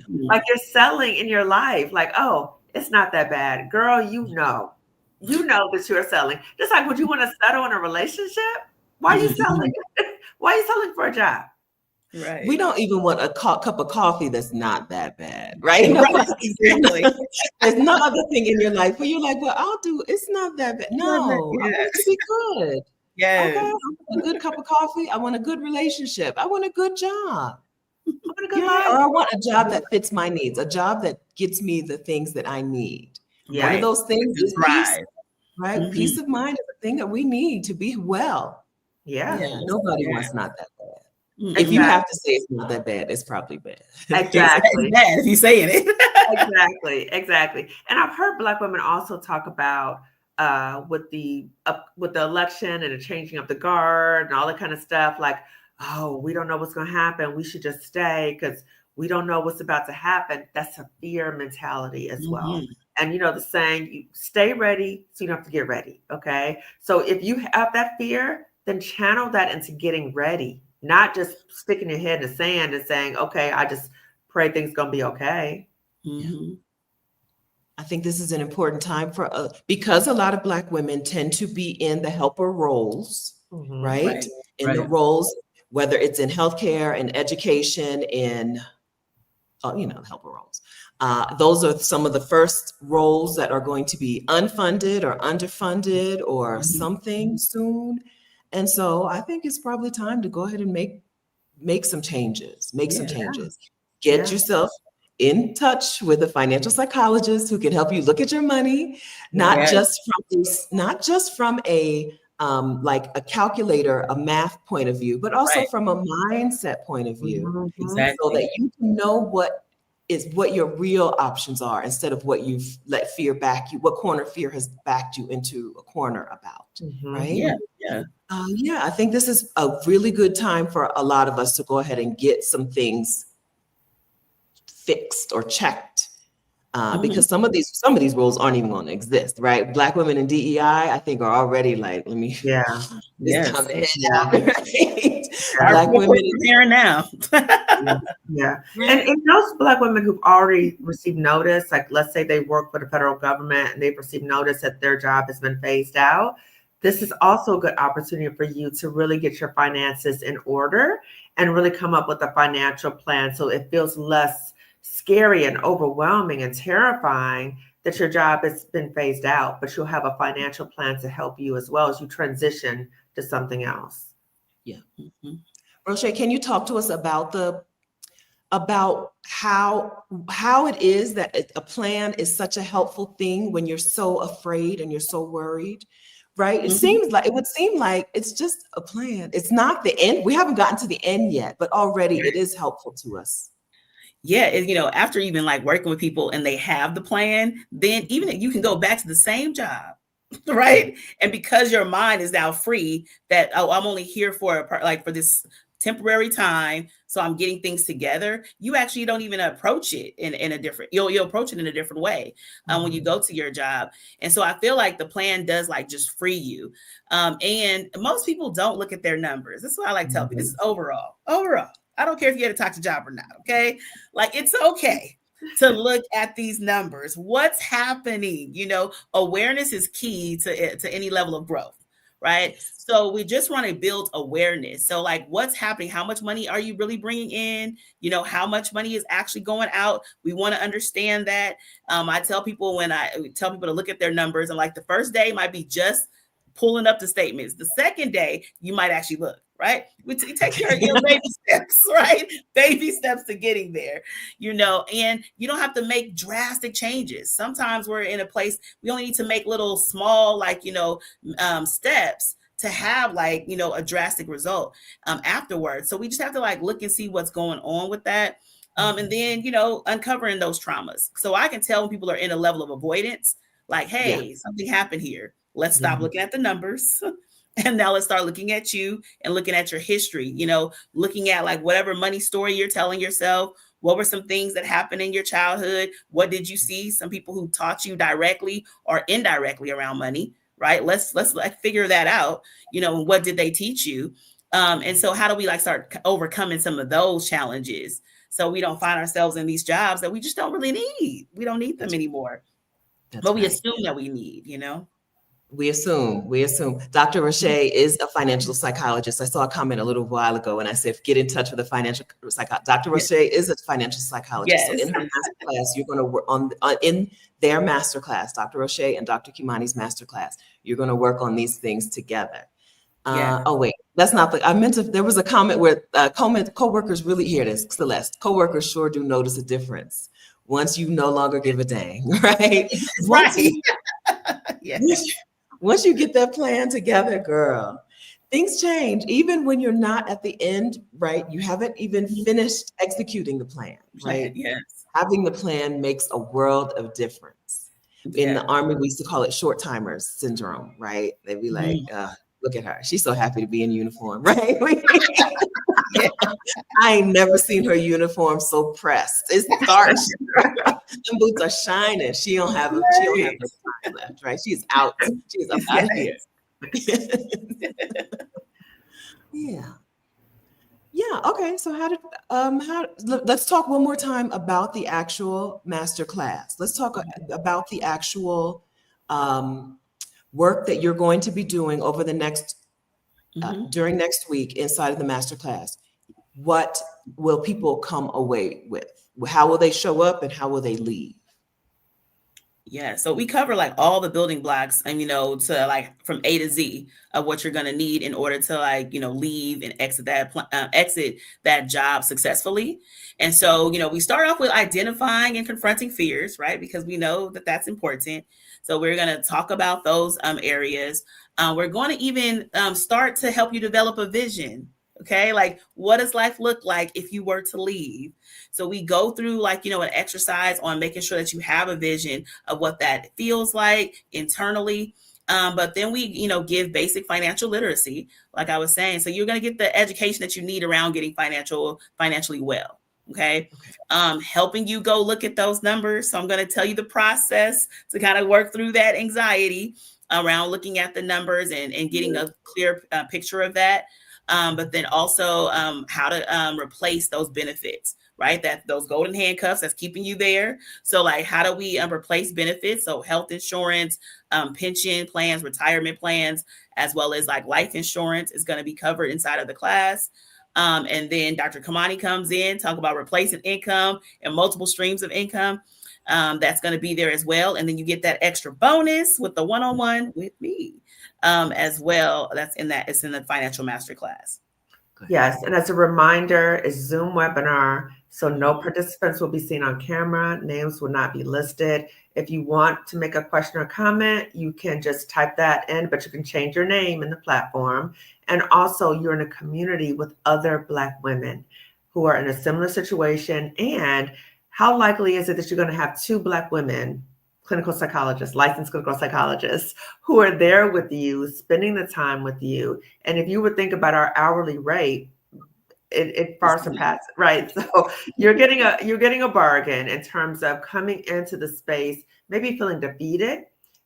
Like you're settling in your life. Like, oh, it's not that bad. Girl, you know that you're settling. Just like, would you want to settle in a relationship? Why are you selling? Why are you selling for a job? Right. We don't even want a cup of coffee that's not that bad, right? Exactly. There's no other thing in your life where you're like, well, it's not that bad. No, I want it to be good. Yes. Okay, I want a good cup of coffee. I want a good relationship. I want a good job. I want a good life. Or I want a job that fits my needs, a job that gets me the things that I need. Yeah. One of those things is peace, right? Peace of mind is a thing that we need to be well. Yeah. Nobody wants not that bad. If you have to say it's not that bad, it's probably bad. Exactly. It's bad if you're saying it. Exactly. And I've heard Black women also talk about with the election and the changing of the guard and all that kind of stuff. Like, oh, we don't know what's going to happen. We should just stay because we don't know what's about to happen. That's a fear mentality as well. And the saying, you stay ready so you don't have to get ready. Okay. So if you have that fear, then channel that into getting ready. Not just sticking your head in the sand and saying, okay, I just pray things going to be okay. I think this is an important time because a lot of Black women tend to be in the helper roles, right? In the roles, whether it's in healthcare, in education, in the helper roles. Those are some of the first roles that are going to be unfunded or underfunded or something soon. And so I think it's probably time to go ahead and make some changes, Get yourself in touch with a financial psychologist who can help you look at your money, not just from a like a calculator, a math point of view, but also from a mindset point of view, so that you can know what your real options are instead of what you've let fear back you, what corner fear has backed you into a corner about, right? I think this is a really good time for a lot of us to go ahead and get some things fixed or checked. Because some of these roles aren't even going to exist, right? Black women in DEI, I think, are already like, let me, it's time to head out, right? Black women here now. And those Black women who've already received notice, like let's say they work for the federal government and they've received notice that their job has been phased out, this is also a good opportunity for you to really get your finances in order and really come up with a financial plan so it feels less scary and overwhelming and terrifying that your job has been phased out, but you'll have a financial plan to help you as well as you transition to something else. Rosché, can you talk to us about how it is that a plan is such a helpful thing when you're so afraid and you're so worried, right? It would seem like it's just a plan. It's not the end. We haven't gotten to the end yet, but already it is helpful to us. After even like working with people and they have the plan, then even you can go back to the same job, right? And because your mind is now free that, I'm only here for this temporary time, so I'm getting things together, you actually don't even approach it in a different, you'll approach it in a different way when you go to your job. And so I feel like the plan does like just free you. And most people don't look at their numbers. This is what I like to tell people. This is overall. I don't care if you had a toxic job or not, okay? Like, it's okay to look at these numbers. What's happening? Awareness is key to any level of growth, right? So we just want to build awareness. So like, what's happening? How much money are you really bringing in? How much money is actually going out? We want to understand that. I tell people to look at their numbers, and like the first day might be just pulling up the statements. The second day, you might actually look, right? We take care of your baby steps, right? Baby steps to getting there, and you don't have to make drastic changes. Sometimes we're in a place, we only need to make little small, steps to have a drastic result afterwards. So we just have to look and see what's going on with that. And then, uncovering those traumas. So I can tell when people are in a level of avoidance, like, hey, something happened here. Let's stop looking at the numbers. And now let's start looking at you and looking at your history, looking at whatever money story you're telling yourself. What were some things that happened in your childhood? What did you see? Some people who taught you directly or indirectly around money, right? Let's figure that out. And what did they teach you? And so how do we start overcoming some of those challenges so we don't find ourselves in these jobs that we just don't really need? We don't need them anymore. But we assume that we need, We assume. Dr. Rosché is a financial psychologist. I saw a comment a little while ago and I said, get in touch with a financial psychologist. Dr. Rosché is a financial psychologist. So in her masterclass, you're going to work in their masterclass, Dr. Rosché and Dr. Kimani's masterclass, you're going to work on these things together. Oh, wait, that's not there was a comment where coworkers really hear this, Celeste. Coworkers sure do notice a difference once you no longer give a dang, right? Once you get that plan together, girl, things change. Even when you're not at the end, right? You haven't even finished executing the plan, right? Yes. Having the plan makes a world of difference. In the Army, we used to call it short timers syndrome, right? They'd be like, look at her. She's so happy to be in uniform, right? I ain't never seen her uniform so pressed. It's starch. Them boots are shining. She don't have no time left, right? She's out. She's up out of here. Yeah. Okay. So let's talk one more time about the actual master class. Let's talk about the actual work that you're going to be doing over the next during next week inside of the master class. What will people come away with? How will they show up and how will they leave? Yeah, so we cover like all the building blocks and, to like from A to Z of what you're going to need in order to like, leave and exit that job successfully. And so, we start off with identifying and confronting fears, right? Because we know that that's important. So we're going to talk about those areas. We're going to even start to help you develop a vision. Okay, like what does life look like if you were to leave? So we go through like, an exercise on making sure that you have a vision of what that feels like internally. But then we, give basic financial literacy, like I was saying. So you're going to get the education that you need around getting financially well. Okay. Helping you go look at those numbers. So I'm going to tell you the process to kind of work through that anxiety around looking at the numbers and getting a clear picture of that. But then also how to replace those benefits, right? That those golden handcuffs that's keeping you there. So like, how do we replace benefits? So health insurance, pension plans, retirement plans, as well as like life insurance is going to be covered inside of the class. And then Dr. Kimani comes in, talk about replacing income and multiple streams of income. That's going to be there as well. And then you get that extra bonus with the one-on-one with me as well. It's in the financial masterclass. Yes, and as a reminder, it's Zoom webinar, so no participants will be seen on camera. Names will not be listed. If you want to make a question or comment, you can just type that in, but you can change your name in the platform. And also, you're in a community with other Black women who are in a similar situation. And how likely is it that you're going to have two Black women, clinical psychologists, licensed clinical psychologists, who are there with you, spending the time with you? And if you would think about our hourly rate, it far surpasses, right? So you're getting a bargain in terms of coming into the space, maybe feeling defeated,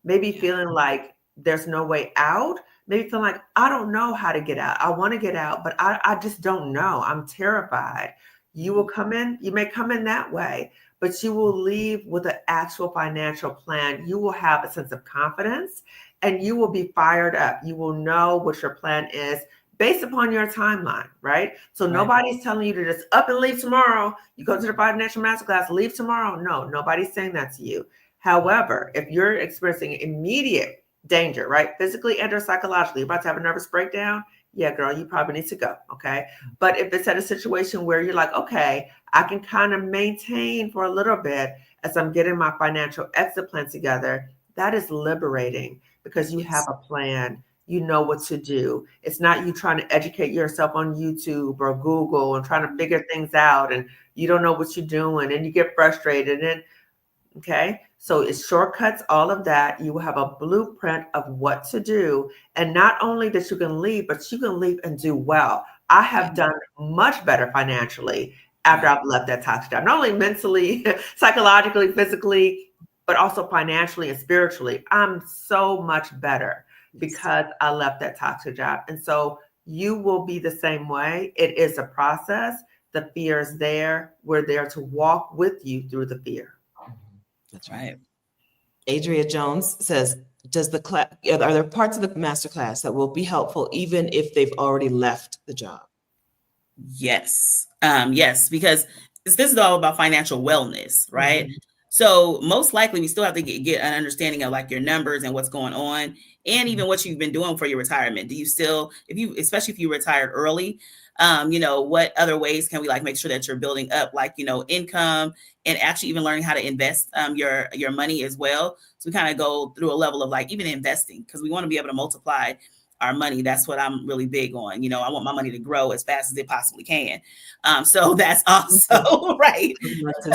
maybe feeling like there's no way out, maybe feeling like, I don't know how to get out. I want to get out, but I just don't know. I'm terrified. You will come in, you may come in that way, but you will leave with an actual financial plan. You will have a sense of confidence and you will be fired up. You will know what your plan is based upon your timeline, right? So nobody's telling you to just up and leave tomorrow. You go to the financial masterclass, leave tomorrow. No, nobody's saying that to you. However, if you're experiencing immediate danger, right? Physically and or psychologically, you're about to have a nervous breakdown. Yeah, girl, you probably need to go. Okay. But if it's at a situation where you're like, okay, I can kind of maintain for a little bit as I'm getting my financial exit plan together, that is liberating because you have a plan. You know what to do. It's not you trying to educate yourself on YouTube or Google and trying to figure things out and you don't know what you're doing and you get frustrated. And okay, so it shortcuts all of that. You will have a blueprint of what to do. And not only that you can leave, but you can leave and do well. I have done much better financially after I've left that toxic job, not only mentally, psychologically, physically, but also financially and spiritually. I'm so much better because I left that toxic job. And so you will be the same way. It is a process. The fear is there. We're there to walk with you through the fear. That's right. Adria Jones says, are there parts of the masterclass that will be helpful even if they've already left the job? Yes. Yes, because this is all about financial wellness, right? Mm-hmm. So most likely we still have to get an understanding of like your numbers and what's going on and even what you've been doing for your retirement. Do you still, especially if you retired early, what other ways can we like make sure that you're building up like, income and actually even learning how to invest your money as well. So we kind of go through a level of like even investing because we want to be able to multiply our money. That's what I'm really big on. I want my money to grow as fast as it possibly can. So that's also right.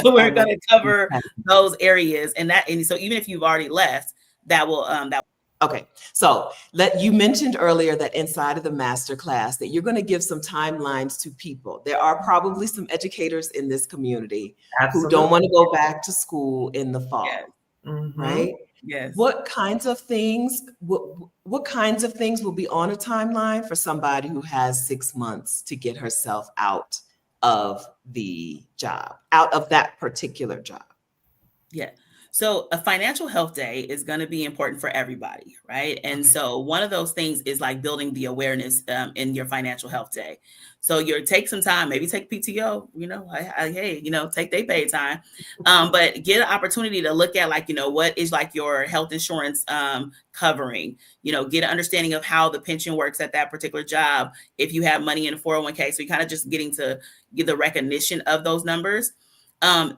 So we're going to cover those areas and so even if you've already left, that will. Okay. So you mentioned earlier that inside of the masterclass that you're going to give some timelines to people. There are probably some educators in this community who don't want to go back to school in the fall, right? Yes. What kinds of things will be on a timeline for somebody who has 6 months to get herself out of the job, out of that particular job? Yeah. So a financial health day is going to be important for everybody, right? And so one of those things is like building the awareness in your financial health day. So you take some time, maybe take PTO, hey, take their paid time, but get an opportunity to look at like, what is like your health insurance covering, get an understanding of how the pension works at that particular job. If you have money in a 401k, so you're kind of just getting to get the recognition of those numbers.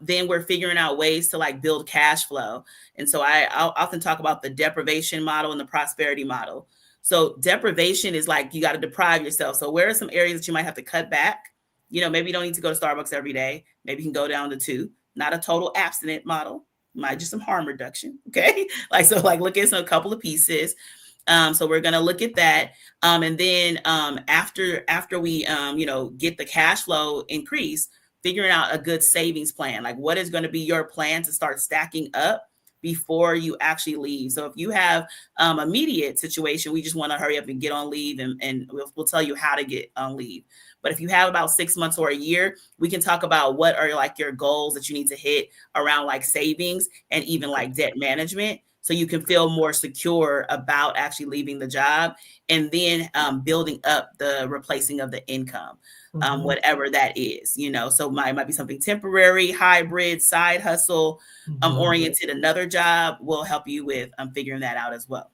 Then we're figuring out ways to like build cash flow. And so I'll often talk about the deprivation model and the prosperity model. So deprivation is like, you got to deprive yourself. So where are some areas that you might have to cut back? Maybe you don't need to go to Starbucks every day. Maybe you can go down to 2, not a total abstinent model, might just some harm reduction. Okay. Like look at a couple of pieces. So we're going to look at that. And then after we, get the cash flow increase, figuring out a good savings plan, like what is going to be your plan to start stacking up before you actually leave. So if you have immediate situation, we just want to hurry up and get on leave, and we'll tell you how to get on leave. But if you have about 6 months or a year, we can talk about what are like your goals that you need to hit around like savings and even like debt management, so you can feel more secure about actually leaving the job, and then building up the replacing of the income. Whatever that is, so might be something temporary, hybrid, side hustle, oriented, another job will help you with figuring that out as well.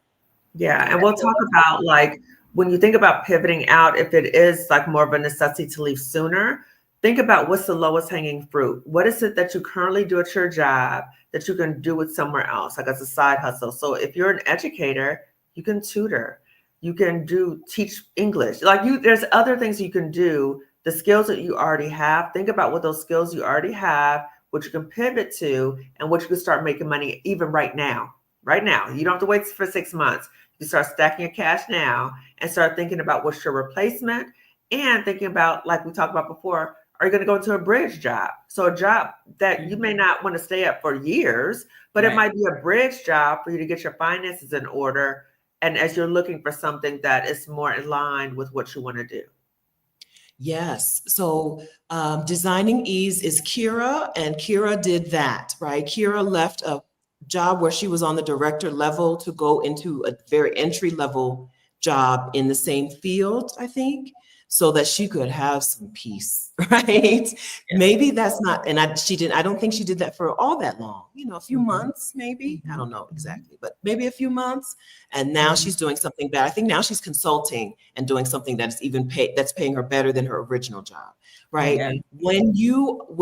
Yeah. And we'll talk about like, when you think about pivoting out, if it is like more of a necessity to leave sooner, think about what's the lowest hanging fruit. What is it that you currently do at your job that you can do it somewhere else, like as a side hustle? So if you're an educator, you can tutor, you can teach English. There's other things you can do. The skills that you already have, think about what those skills you already have, what you can pivot to, and what you can start making money even right now. Right now, you don't have to wait for 6 months. You start stacking your cash now and start thinking about what's your replacement, and thinking about, like we talked about before, are you going to go into a bridge job? So a job that you may not want to stay at for years, but It might be a bridge job for you to get your finances in order. And as you're looking for something that is more in line with what you want to do. Yes. So Designing Ease is Kira, and Kira did that, right? Kira left a job where she was on the director level to go into a very entry level job in the same field, I think, so that she could have some peace, right? Yes. Maybe that's not, and I don't think she did that for all that long, a few months, maybe, I don't know exactly, but maybe a few months. And now she's doing something better. I think now she's consulting and doing something that's that's paying her better than her original job, right? Yeah.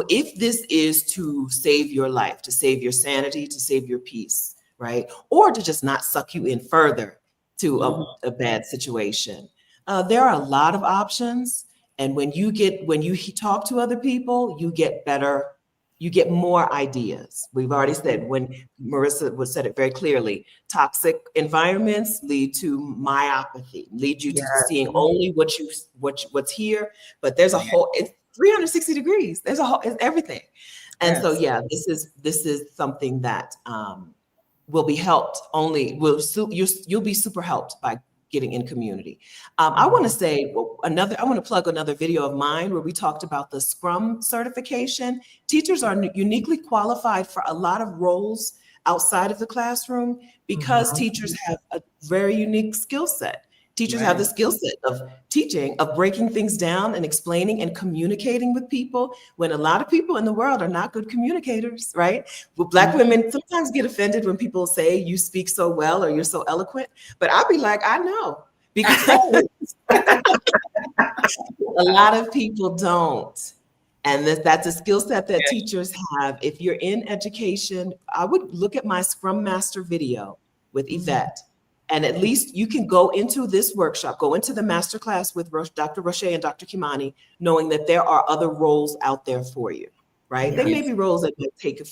If this is to save your life, to save your sanity, to save your peace, right? Or to just not suck you in further to a bad situation. There are a lot of options. And when you talk to other people, you get better, you get more ideas. We've already said, when Marissa said it very clearly, toxic environments lead to myopathy, lead you to seeing only what's here, but there's a whole, it's 360 degrees. There's it's everything. And so, this is something that will be helped you'll be super helped by getting in community. I want to say I want to plug another video of mine where we talked about the Scrum certification. Teachers are uniquely qualified for a lot of roles outside of the classroom because teachers have a very unique skill set. Teachers have the skill set of teaching, of breaking things down and explaining and communicating with people, when a lot of people in the world are not good communicators, right? Well, Black women sometimes get offended when people say you speak so well or you're so eloquent, but I'll be like, I know, because a lot of people don't. And that's a skill set that teachers have. If you're in education, I would look at my Scrum Master video with Yvette. And at least you can go into this workshop, go into the masterclass with Dr. Rosché and Dr. Kimani, knowing that there are other roles out there for you, right? There may be roles that might take a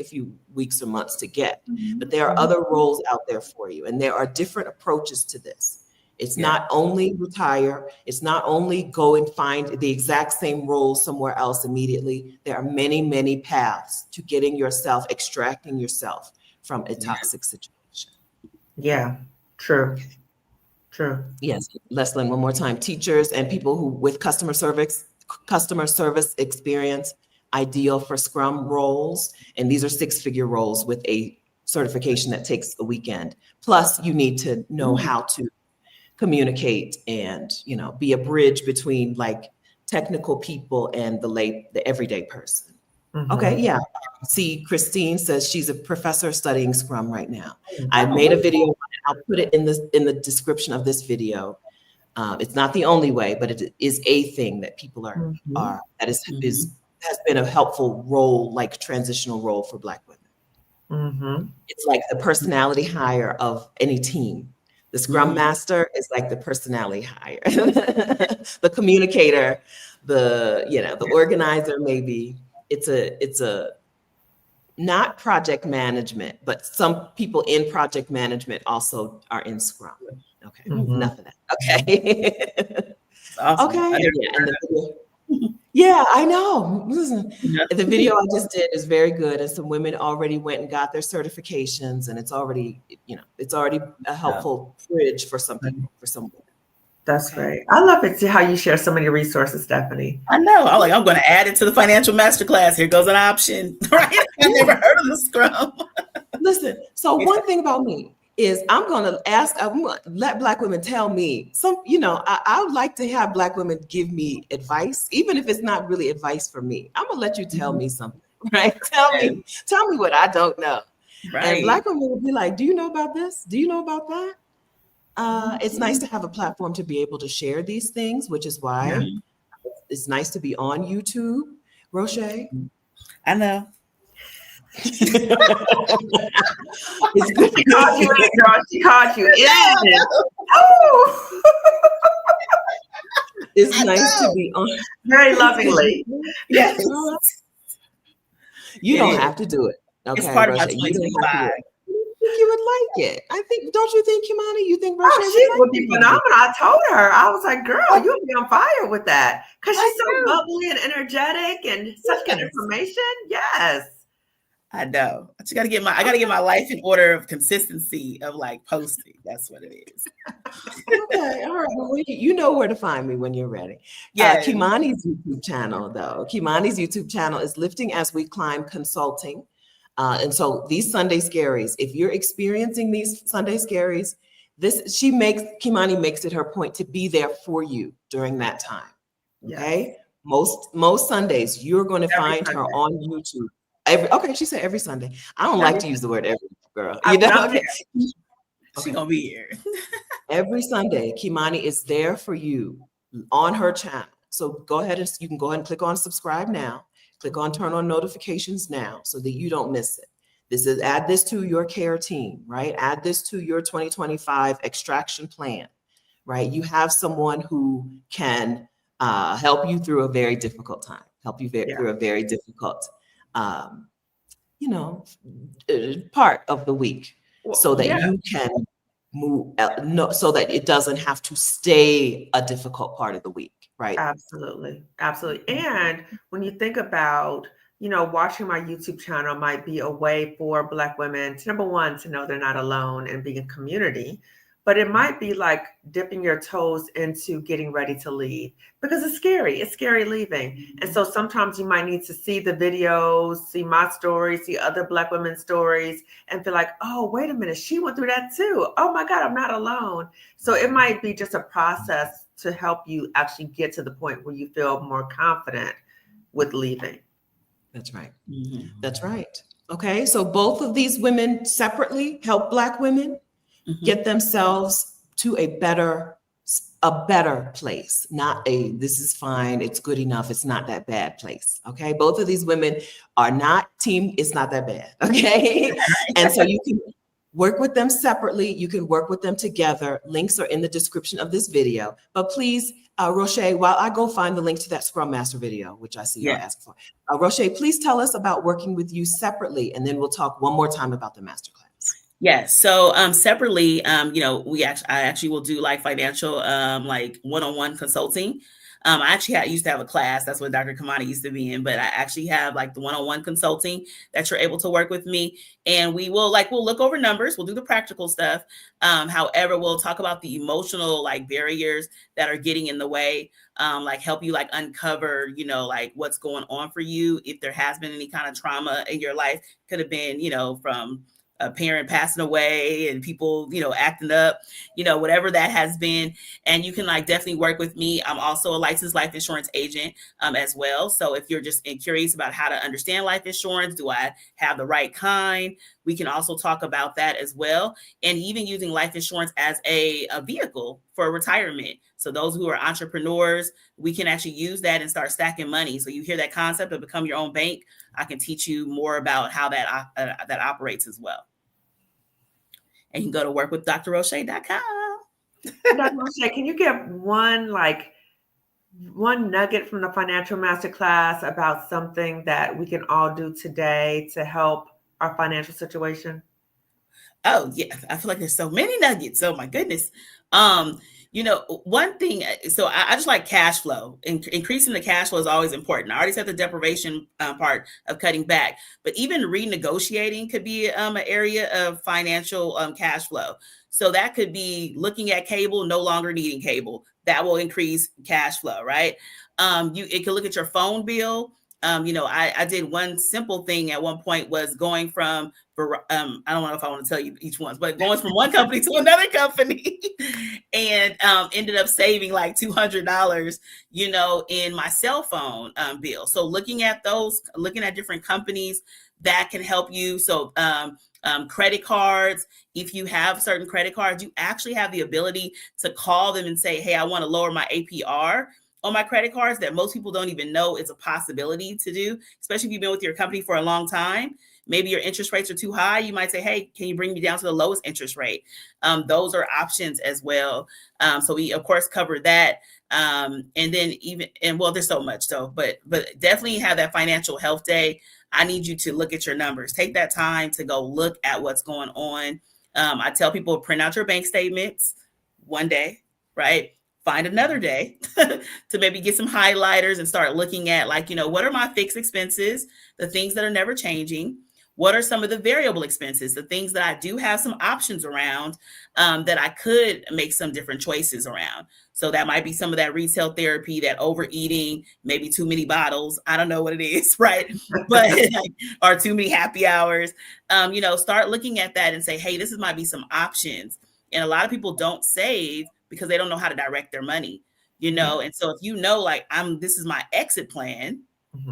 few weeks or months to get, but there are other roles out there for you. And there are different approaches to this. It's not only retire. It's not only go and find the exact same role somewhere else immediately. There are many, many paths to extracting yourself from a toxic situation. Yeah, true. Yes, Leslyn, one more time. Teachers and people who with customer service experience, ideal for Scrum roles. And these are 6-figure roles with a certification that takes a weekend. Plus, you need to know how to communicate and, you know, be a bridge between like technical people and the everyday person. Okay, yeah. See, Christine says she's a professor studying Scrum right now. I made a video. I'll put it in the description of this video. It's not the only way, but it is a thing that people are that has been a helpful role, like transitional role for Black women. It's like the personality hire of any team. The Scrum Master is like the personality hire, the communicator, the organizer. Maybe it's a not project management, but some people in project management also are in Scrum. Okay, enough of that. Okay. Awesome. Okay. Yeah, I know. Listen, the video I just did is very good, and some women already went and got their certifications, and it's already a helpful bridge for some people, for some women. That's great. I love it. See how you share so many resources, Stephanie. I know. I'm going to add it to the financial masterclass. Here goes an option, right? I've never heard of the Scrum. Listen, so one thing about me is I'm going to let Black women tell me I would like to have Black women give me advice, even if it's not really advice for me. I'm going to let you tell me something, right? Tell me what I don't know. Right. And Black women will be like, do you know about this? Do you know about that? It's nice to have a platform to be able to share these things, which is why it's nice to be on YouTube. Rosché? I know. It's good. She called you in, girl. She called you in. Oh. It's nice to be on. Very lovingly. Yes. You don't have to do it. Okay, it's part Rosché, of my 2025. You would like it. Don't you think, Kimani? You think Rosché she would be phenomenal. I told her. I was like, girl, you'll be on fire with that. Because she's so bubbly and energetic and such good information. Yes. I know. I gotta get my life in order of consistency of like posting. That's what it is. Okay, all right. Well, you know where to find me when you're ready. Yeah. Kimani's YouTube channel, though. Kimani's YouTube channel is Lifting as We Climb Consulting. And so these Sunday scaries, if you're experiencing these Sunday scaries, Kimani makes it her point to be there for you during that time. Okay. Yes. Most Sundays, you're going to find her on YouTube. She said every Sunday. I don't like to use the word every, girl. You know? Okay. She's gonna be here. Every Sunday, Kimani is there for you on her channel. So you can go ahead and click on subscribe now. Click on turn on notifications now so that you don't miss it. Add this to your care team, right? Add this to your 2025 extraction plan, right? You have someone who can help you through a very difficult time, through a very difficult, part of the week, so that you can move, so that it doesn't have to stay a difficult part of the week, right? Absolutely. And when you think about, watching my YouTube channel might be a way for Black women to, number one, to know they're not alone and be in community, but it might be like dipping your toes into getting ready to leave, because it's scary. It's scary leaving. And so sometimes you might need to see the videos, see my stories, see other Black women's stories, and feel like, oh, wait a minute, she went through that too. Oh my God, I'm not alone. So it might be just a process to help you actually get to the point where you feel more confident with leaving. That's right. That's right. Okay. So both of these women separately help Black women get themselves to a better place, not this is fine, it's good enough, it's not that bad place. Okay. Both of these women are not it's not that bad. Okay. And so you can work with them separately. You can work with them together. Links are in the description of this video. But please, Rosché, while I go find the link to that Scrum Master video, which I see you're asking for, Rosché, please tell us about working with you separately, and then we'll talk one more time about the masterclass. Yes. So separately, I actually will do like financial, like one-on-one consulting. I actually used to have a class. That's what Dr. Kimani used to be in, but I actually have like the one-on-one consulting that you're able to work with me. And we'll look over numbers. We'll do the practical stuff. However, we'll talk about the emotional like barriers that are getting in the way, like help you like uncover, like what's going on for you. If there has been any kind of trauma in your life, could have been, from a parent passing away and people, acting up, whatever that has been. And you can like definitely work with me. I'm also a licensed life insurance agent as well. So if you're just curious about how to understand life insurance, do I have the right kind? We can also talk about that as well. And even using life insurance as a vehicle for retirement. So those who are entrepreneurs, we can actually use that and start stacking money. So you hear that concept of become your own bank. I can teach you more about how that operates as well. And you can go to workwithdrrosché.com. Dr. Rosché, can you give one nugget from the Financial Masterclass about something that we can all do today to help our financial situation? Oh, yeah. I feel like there's so many nuggets. Oh, my goodness. One thing, so I just like cash flow. Increasing the cash flow is always important. I already said the deprivation part of cutting back, but even renegotiating could be an area of financial cash flow. So that could be looking at cable, no longer needing cable. That will increase cash flow, right? It could look at your phone bill. I did one simple thing at one point was going from, I don't know if I want to tell you each one, but going from one company to another company and ended up saving like $200, in my cell phone bill. So looking at different companies that can help you. So credit cards, if you have certain credit cards, you actually have the ability to call them and say, hey, I want to lower my APR on my credit cards that most people don't even know is a possibility to do, especially if you've been with your company for a long time. Maybe your interest rates are too high. You might say, hey, can you bring me down to the lowest interest rate? Those are options as well. So we, of course, cover that. And then there's so much though, but definitely have that financial health day. I need you to look at your numbers. Take that time to go look at what's going on. I tell people, print out your bank statements one day, right? Find another day to maybe get some highlighters and start looking at what are my fixed expenses, the things that are never changing? What are some of the variable expenses, the things that I do have some options around that I could make some different choices around? So that might be some of that retail therapy, that overeating, maybe too many bottles. I don't know what it is, right? But or too many happy hours. Start looking at that and say, hey, this might be some options. And a lot of people don't save because they don't know how to direct their money, And so if this is my exit plan,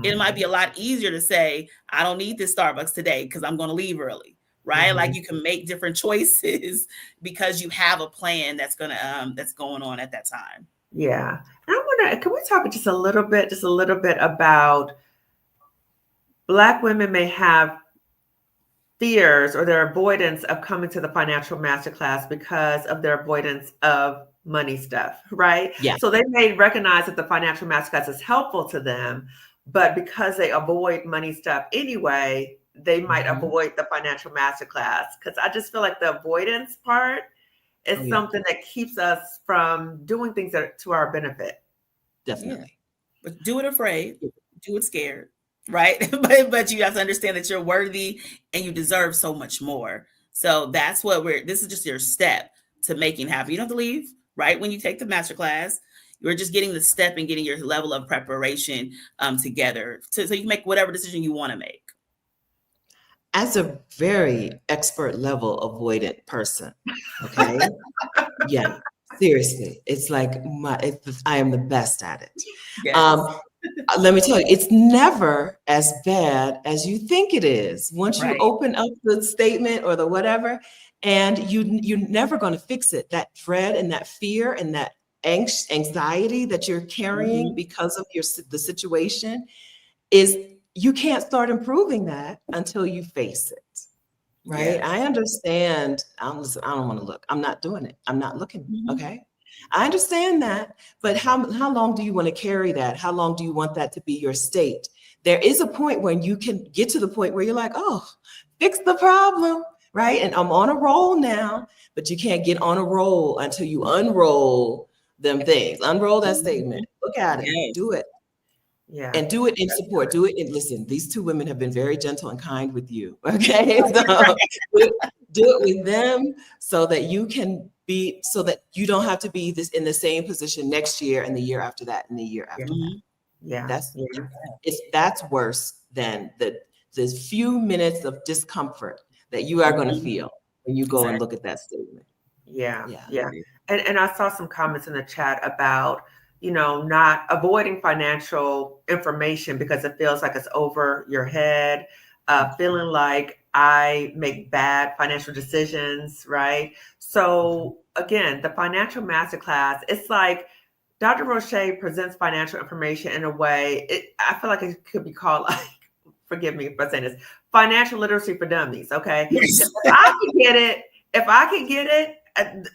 it might be a lot easier to say, I don't need this Starbucks today because I'm going to leave early, right? Like you can make different choices because you have a plan that's going on at that time. Yeah. And I wonder, can we talk just a little bit about Black women may have fears or their avoidance of coming to the Financial Masterclass because of their avoidance of money stuff, right? Yeah. So they may recognize that the Financial Masterclass is helpful to them, but because they avoid money stuff anyway, they might avoid the Financial Masterclass. Because I just feel like the avoidance part is something that keeps us from doing things that are to our benefit. Definitely. Yeah. But do it afraid, do it scared, right? but you have to understand that you're worthy and you deserve so much more. So that's this is just your step to making happen. You don't have to leave right when you take the masterclass. You're just getting the step and getting your level of preparation together so you can make whatever decision you want to make. As a very expert level avoidant person, okay? Yeah, seriously. It's like I am the best at it. Yes. Let me tell you, it's never as bad as you think it is. Once you open up the statement or the whatever, and you're never going to fix it. That dread and that fear and that anxiety that you're carrying because of the situation is, you can't start improving that until you face it. Right. Yes. I understand. I don't want to look. I'm not doing it. I'm not looking. Okay. I understand that. But how long do you want to carry that? How long do you want that to be your state? There is a point when you can get to the point where you're like, oh, fix the problem. Right. And I'm on a roll now, but you can't get on a roll until you unroll them things. Unroll that statement. Look at it. Yes. Do it. Yeah. And do it in support. Do it. And listen, these two women have been very gentle and kind with you. Okay. So do it with them so that you can be, so that you don't have to be this in the same position next year and the year after that and the year after that. Yeah. That's worse than the few minutes of discomfort that you are going to feel when you go and look at that statement. Yeah. And I saw some comments in the chat about, not avoiding financial information because it feels like it's over your head, feeling like I make bad financial decisions, right? So again, the financial masterclass, it's like Dr. Rosché presents financial information in a way, I feel like it could be called like, forgive me for saying this, financial literacy for dummies, okay? Yes. If I can get it,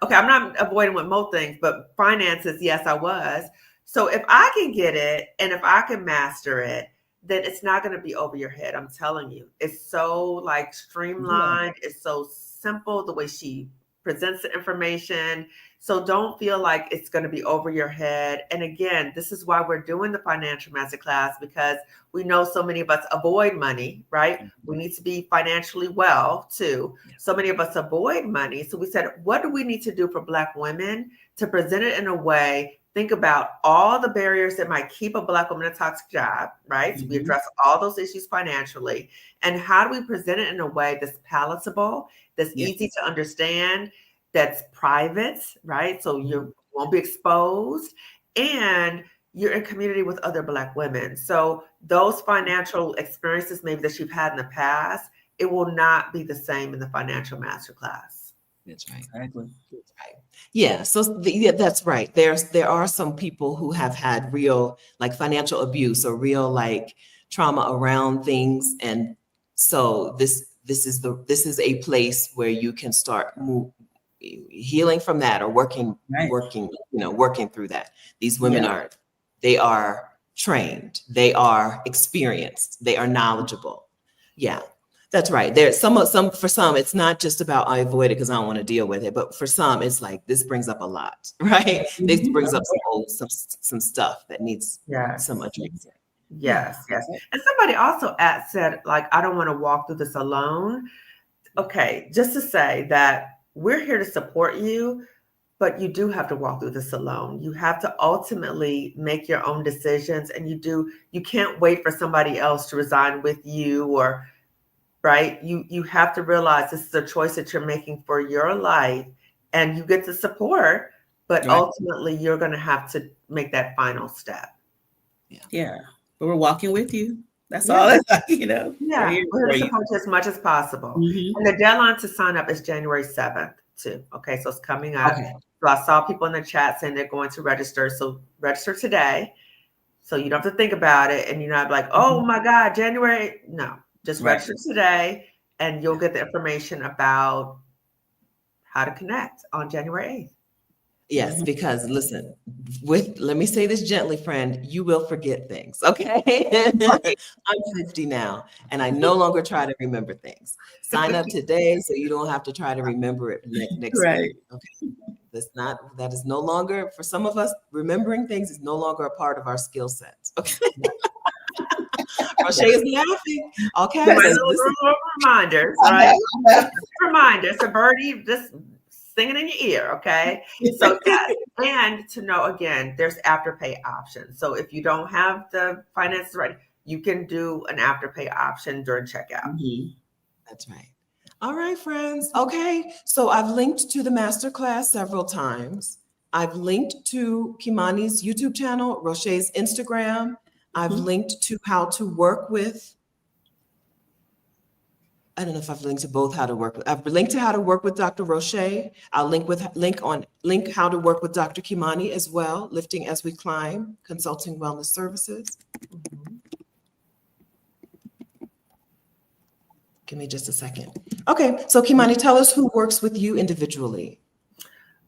okay, I'm not avoiding with most things, but finances, yes, I was. So if I can get it and if I can master it, then it's not going to be over your head. I'm telling you, it's so like streamlined. It's so simple the way she presents the information. So don't feel like it's going to be over your head. And again, this is why we're doing the financial masterclass, because we know so many of us avoid money, right? We need to be financially well too. So many of us avoid money. So we said, what do we need to do for Black women to present it in a way? Think about all the barriers that might keep a Black woman in a toxic job, right? So we address all those issues financially. And how do we present it in a way that's palatable, that's easy to understand, that's private, right? So you won't be exposed, and you're in community with other Black women. So those financial experiences maybe that you've had in the past, it will not be the same in the financial masterclass. That's right. Exactly. That's right. Yeah. So that's right. There are some people who have had real like financial abuse or real like trauma around things, and so this is a place where you can start healing from that or working through that. These women they are trained, they are experienced, they are knowledgeable. Yeah, that's right. There's for some, it's not just about I avoid it because I don't want to deal with it, but for some, it's like this brings up a lot, right? This brings up some stuff that needs some addressing. Yes. And somebody also said, like, I don't want to walk through this alone. Okay, just to say that we're here to support you, but you do have to walk through this alone. You have to ultimately make your own decisions, and you can't wait for somebody else to resign with you, or right. You have to realize this is a choice that you're making for your life, and you get the support, but ultimately you're going to have to make that final step. Yeah. But we're walking with you. That's all. That's Yeah, we're going to support you as much as possible. And the deadline to sign up is January 7th too. Okay, so it's coming up. Okay. So I saw people in the chat saying they're going to register. So register today. So you don't have to think about it, and you're not like, oh my God, January. No, just register today, and you'll get the information about how to connect on January 8th. Yes, because listen, let me say this gently, friend, you will forget things, okay? I'm 50 now, and I no longer try to remember things. Sign up today so you don't have to try to remember it next week. Okay. That is no longer, for some of us, remembering things is no longer a part of our skill sets. Okay. Rosché is laughing. Okay. Reminders, right? Reminder. So Birdie, just singing in your ear, okay? So yes, and to know again, there's afterpay options. So if you don't have the finances right, you can do an afterpay option during checkout. That's right. All right, friends. Okay, so I've linked to the masterclass several times. I've linked to Kimani's YouTube channel, Rosché's Instagram. I've linked to how to work with. I don't know if I've linked to both how to work with. I've linked to how to work with Dr. Rosché. I'll link how to work with Dr. Kimani as well, Lifting as We Climb, Consulting Wellness Services. Give me just a second. Okay, so Kimani, tell us who works with you individually.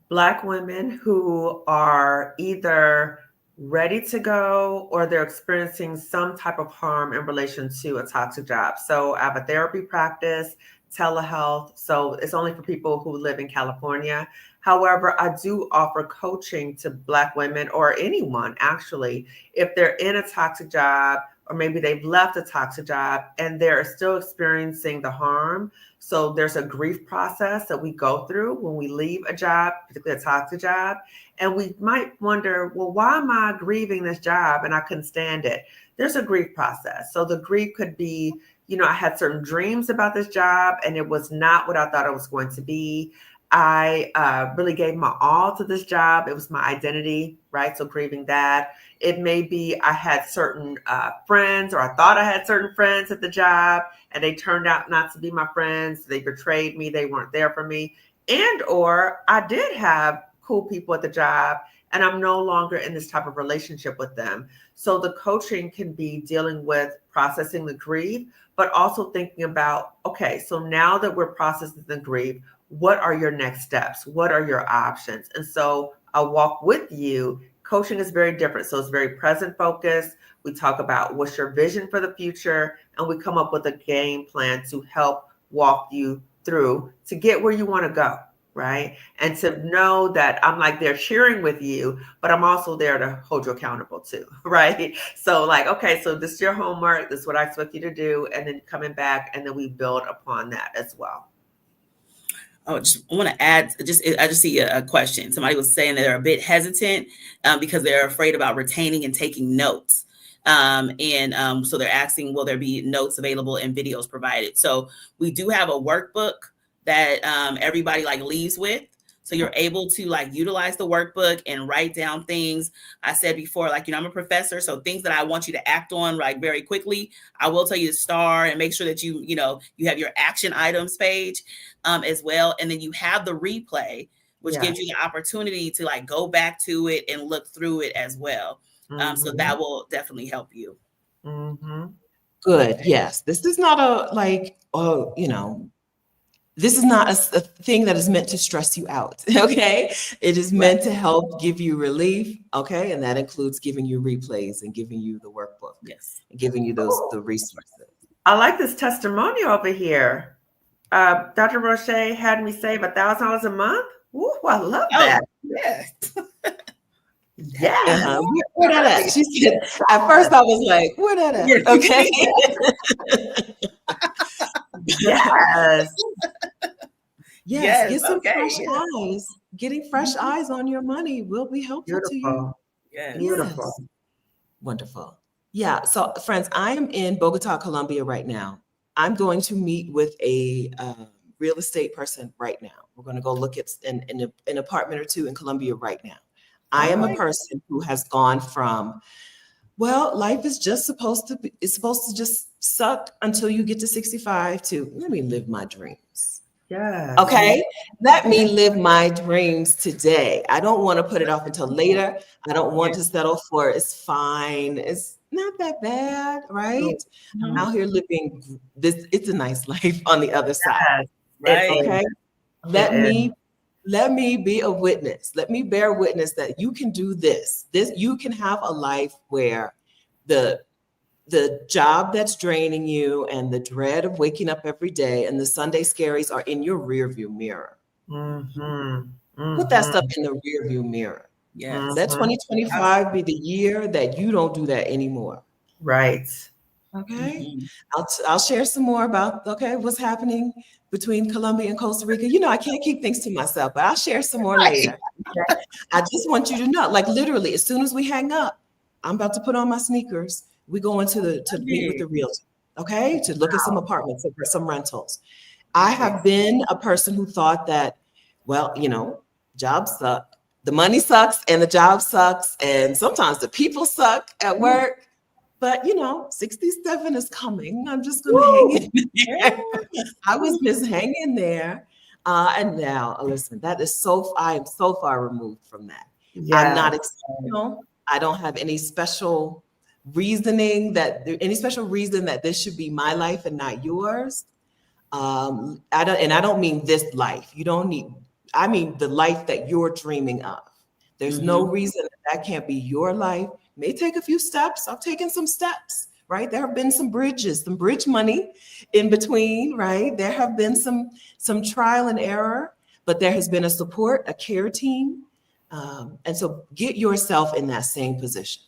Black women who are either ready to go or they're experiencing some type of harm in relation to a toxic job. So I have a therapy practice telehealth. So it's only for people who live in California. However, I do offer coaching to Black women or anyone actually, if they're in a toxic job or maybe they've left a toxic job and they're still experiencing the harm. So there's a grief process that we go through when we leave a job, particularly a toxic job. And we might wonder, well, why am I grieving this job and I couldn't stand it? There's a grief process. So the grief could be, I had certain dreams about this job and it was not what I thought it was going to be. I really gave my all to this job. It was my identity, right? So grieving that. It may be I had certain friends, or I thought I had certain friends at the job, and they turned out not to be my friends. They betrayed me. They weren't there for me. And or I did have cool people at the job, and I'm no longer in this type of relationship with them. So the coaching can be dealing with processing the grief, but also thinking about, okay, so now that we're processing the grief, what are your next steps? What are your options? And so I'll walk with you. Coaching is very different. So it's very present focused. We talk about what's your vision for the future, and we come up with a game plan to help walk you through to get where you want to go, right? And to know that I'm like there cheering with you, but I'm also there to hold you accountable too, right? So like, okay, so this is your homework. This is what I expect you to do. And then coming back, and then we build upon that as well. Oh, just want to add, I just see a question. Somebody was saying that they're a bit hesitant because they're afraid about retaining and taking notes. So they're asking, will there be notes available and videos provided? So we do have a workbook that everybody like leaves with. So you're able to like utilize the workbook and write down things. I said before, like, I'm a professor, so things that I want you to act on like very quickly, I will tell you to star and make sure that you have your action items page as well. And then you have the replay, which gives you the opportunity to like go back to it and look through it as well. So that will definitely help you. Good. Okay. Yes. This is not this is not a thing that is meant to stress you out. Okay. It is meant to help give you relief. Okay. And that includes giving you replays and giving you the workbook. Yes. And giving you the resources. I like this testimonial over here. Dr. Rosché had me save $1,000 a month. Ooh, I love that. Yes. Yeah. Where that at? She said, at first I was like, where that at? Okay. Yes. Yes. Get some fresh eyes. Getting fresh eyes on your money will be helpful to you. Yes. Beautiful. Yes. Wonderful. Yeah. So friends, I am in Bogota, Colombia right now. I'm going to meet with a real estate person right now. We're going to go look at an apartment or two in Colombia right now. I am a person who has gone from, well, life is just supposed to just suck until you get to 65 to let me live my dreams. Yeah. Okay. Let me live my dreams today. I don't want to put it off until later. I don't want to settle for it's fine. It's not that bad, right? I'm out here living this. It's a nice life on the other side. Right. Okay. Let me be a witness. Let me bear witness that you can do this. You can have a life where the job that's draining you and the dread of waking up every day and the Sunday scaries are in your rearview mirror. Put that stuff in the rearview mirror. Yes. Let 2025 be the year that you don't do that anymore. Right. Okay. I'll share some more about what's happening between Colombia and Costa Rica. I can't keep things to myself, but I'll share some more later. Okay? I just want you to know, like literally, as soon as we hang up, I'm about to put on my sneakers. We go into to meet with the realtor, okay, to look at some apartments or some rentals. I have been a person who thought that, well, jobs suck. The money sucks and the job sucks. And sometimes the people suck at work. But 67 is coming. I'm just gonna hang in there. I was just hanging there. And now listen, I am so far removed from that. Yeah. I'm not exceptional. I don't have any special reason that this should be my life and not yours. I don't mean this life. I mean the life that you're dreaming of. There's no reason that can't be your life. May take a few steps. I've taken some steps, right? There have been some bridges, some bridge money in between, right? There have been some trial and error, but there has been a support, a care team. And so get yourself in that same position.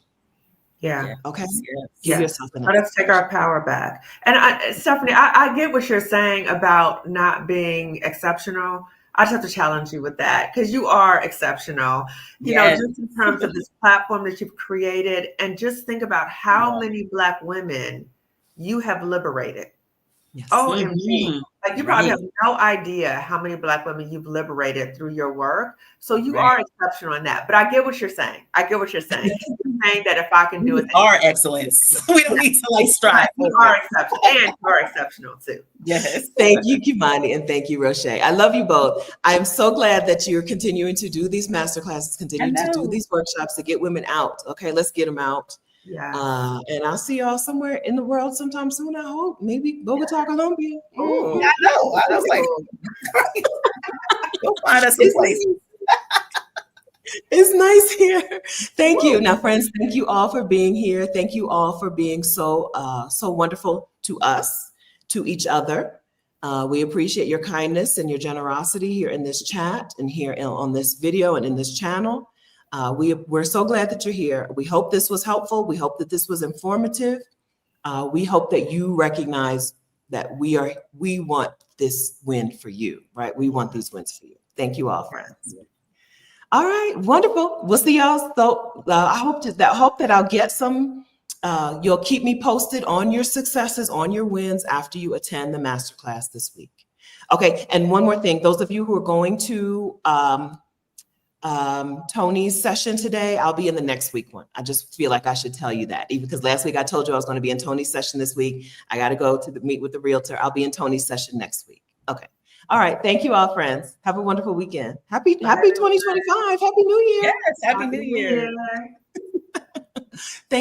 Yeah. Okay. Yes. Give yourself in Let us take our power back. And Stephanie, I get what you're saying about not being exceptional. I just have to challenge you with that because you are exceptional, you know, just in terms of this platform that you've created. And just think about how many Black women you have liberated. Yes. OMG. Like you probably have no idea how many Black women you've liberated through your work. So you are exceptional in that. But I get what you're saying. You're saying that if I can do it, our excellence. We don't need to like strive. You are exceptional, and you are exceptional too. Yes. Thank you, Kimani, and thank you, Rosché. I love you both. I'm so glad that you're continuing to do these masterclasses, continuing to do these workshops to get women out. Okay, let's get them out. Yeah. And I'll see y'all somewhere in the world sometime soon, I hope. Maybe Bogota, Colombia. Ooh, I know. I was like, you'll find us a place. It's nice here. Thank you. Now, friends, thank you all for being here. Thank you all for being so wonderful to us, to each other. We appreciate your kindness and your generosity here in this chat and here on this video and in this channel. We're so glad that you're here. We hope this was helpful. We hope that this was informative. We hope that you recognize that we want this win for you, right? We want these wins for you. Thank you all, friends. All right, wonderful. We'll see y'all. So I hope that I'll get some. You'll keep me posted on your successes, on your wins after you attend the masterclass this week. Okay, and one more thing. Those of you who are going to Tony's session today, I'll be in the next week one. I just feel like I should tell you that, even because last week I told you I was going to be in Tony's session this week. I got to go to meet with the realtor. I'll be in Tony's session next week. Okay. All right. Thank you all, friends. Have a wonderful weekend. Happy 2025. Happy New Year. Yes. Happy New Year. Thank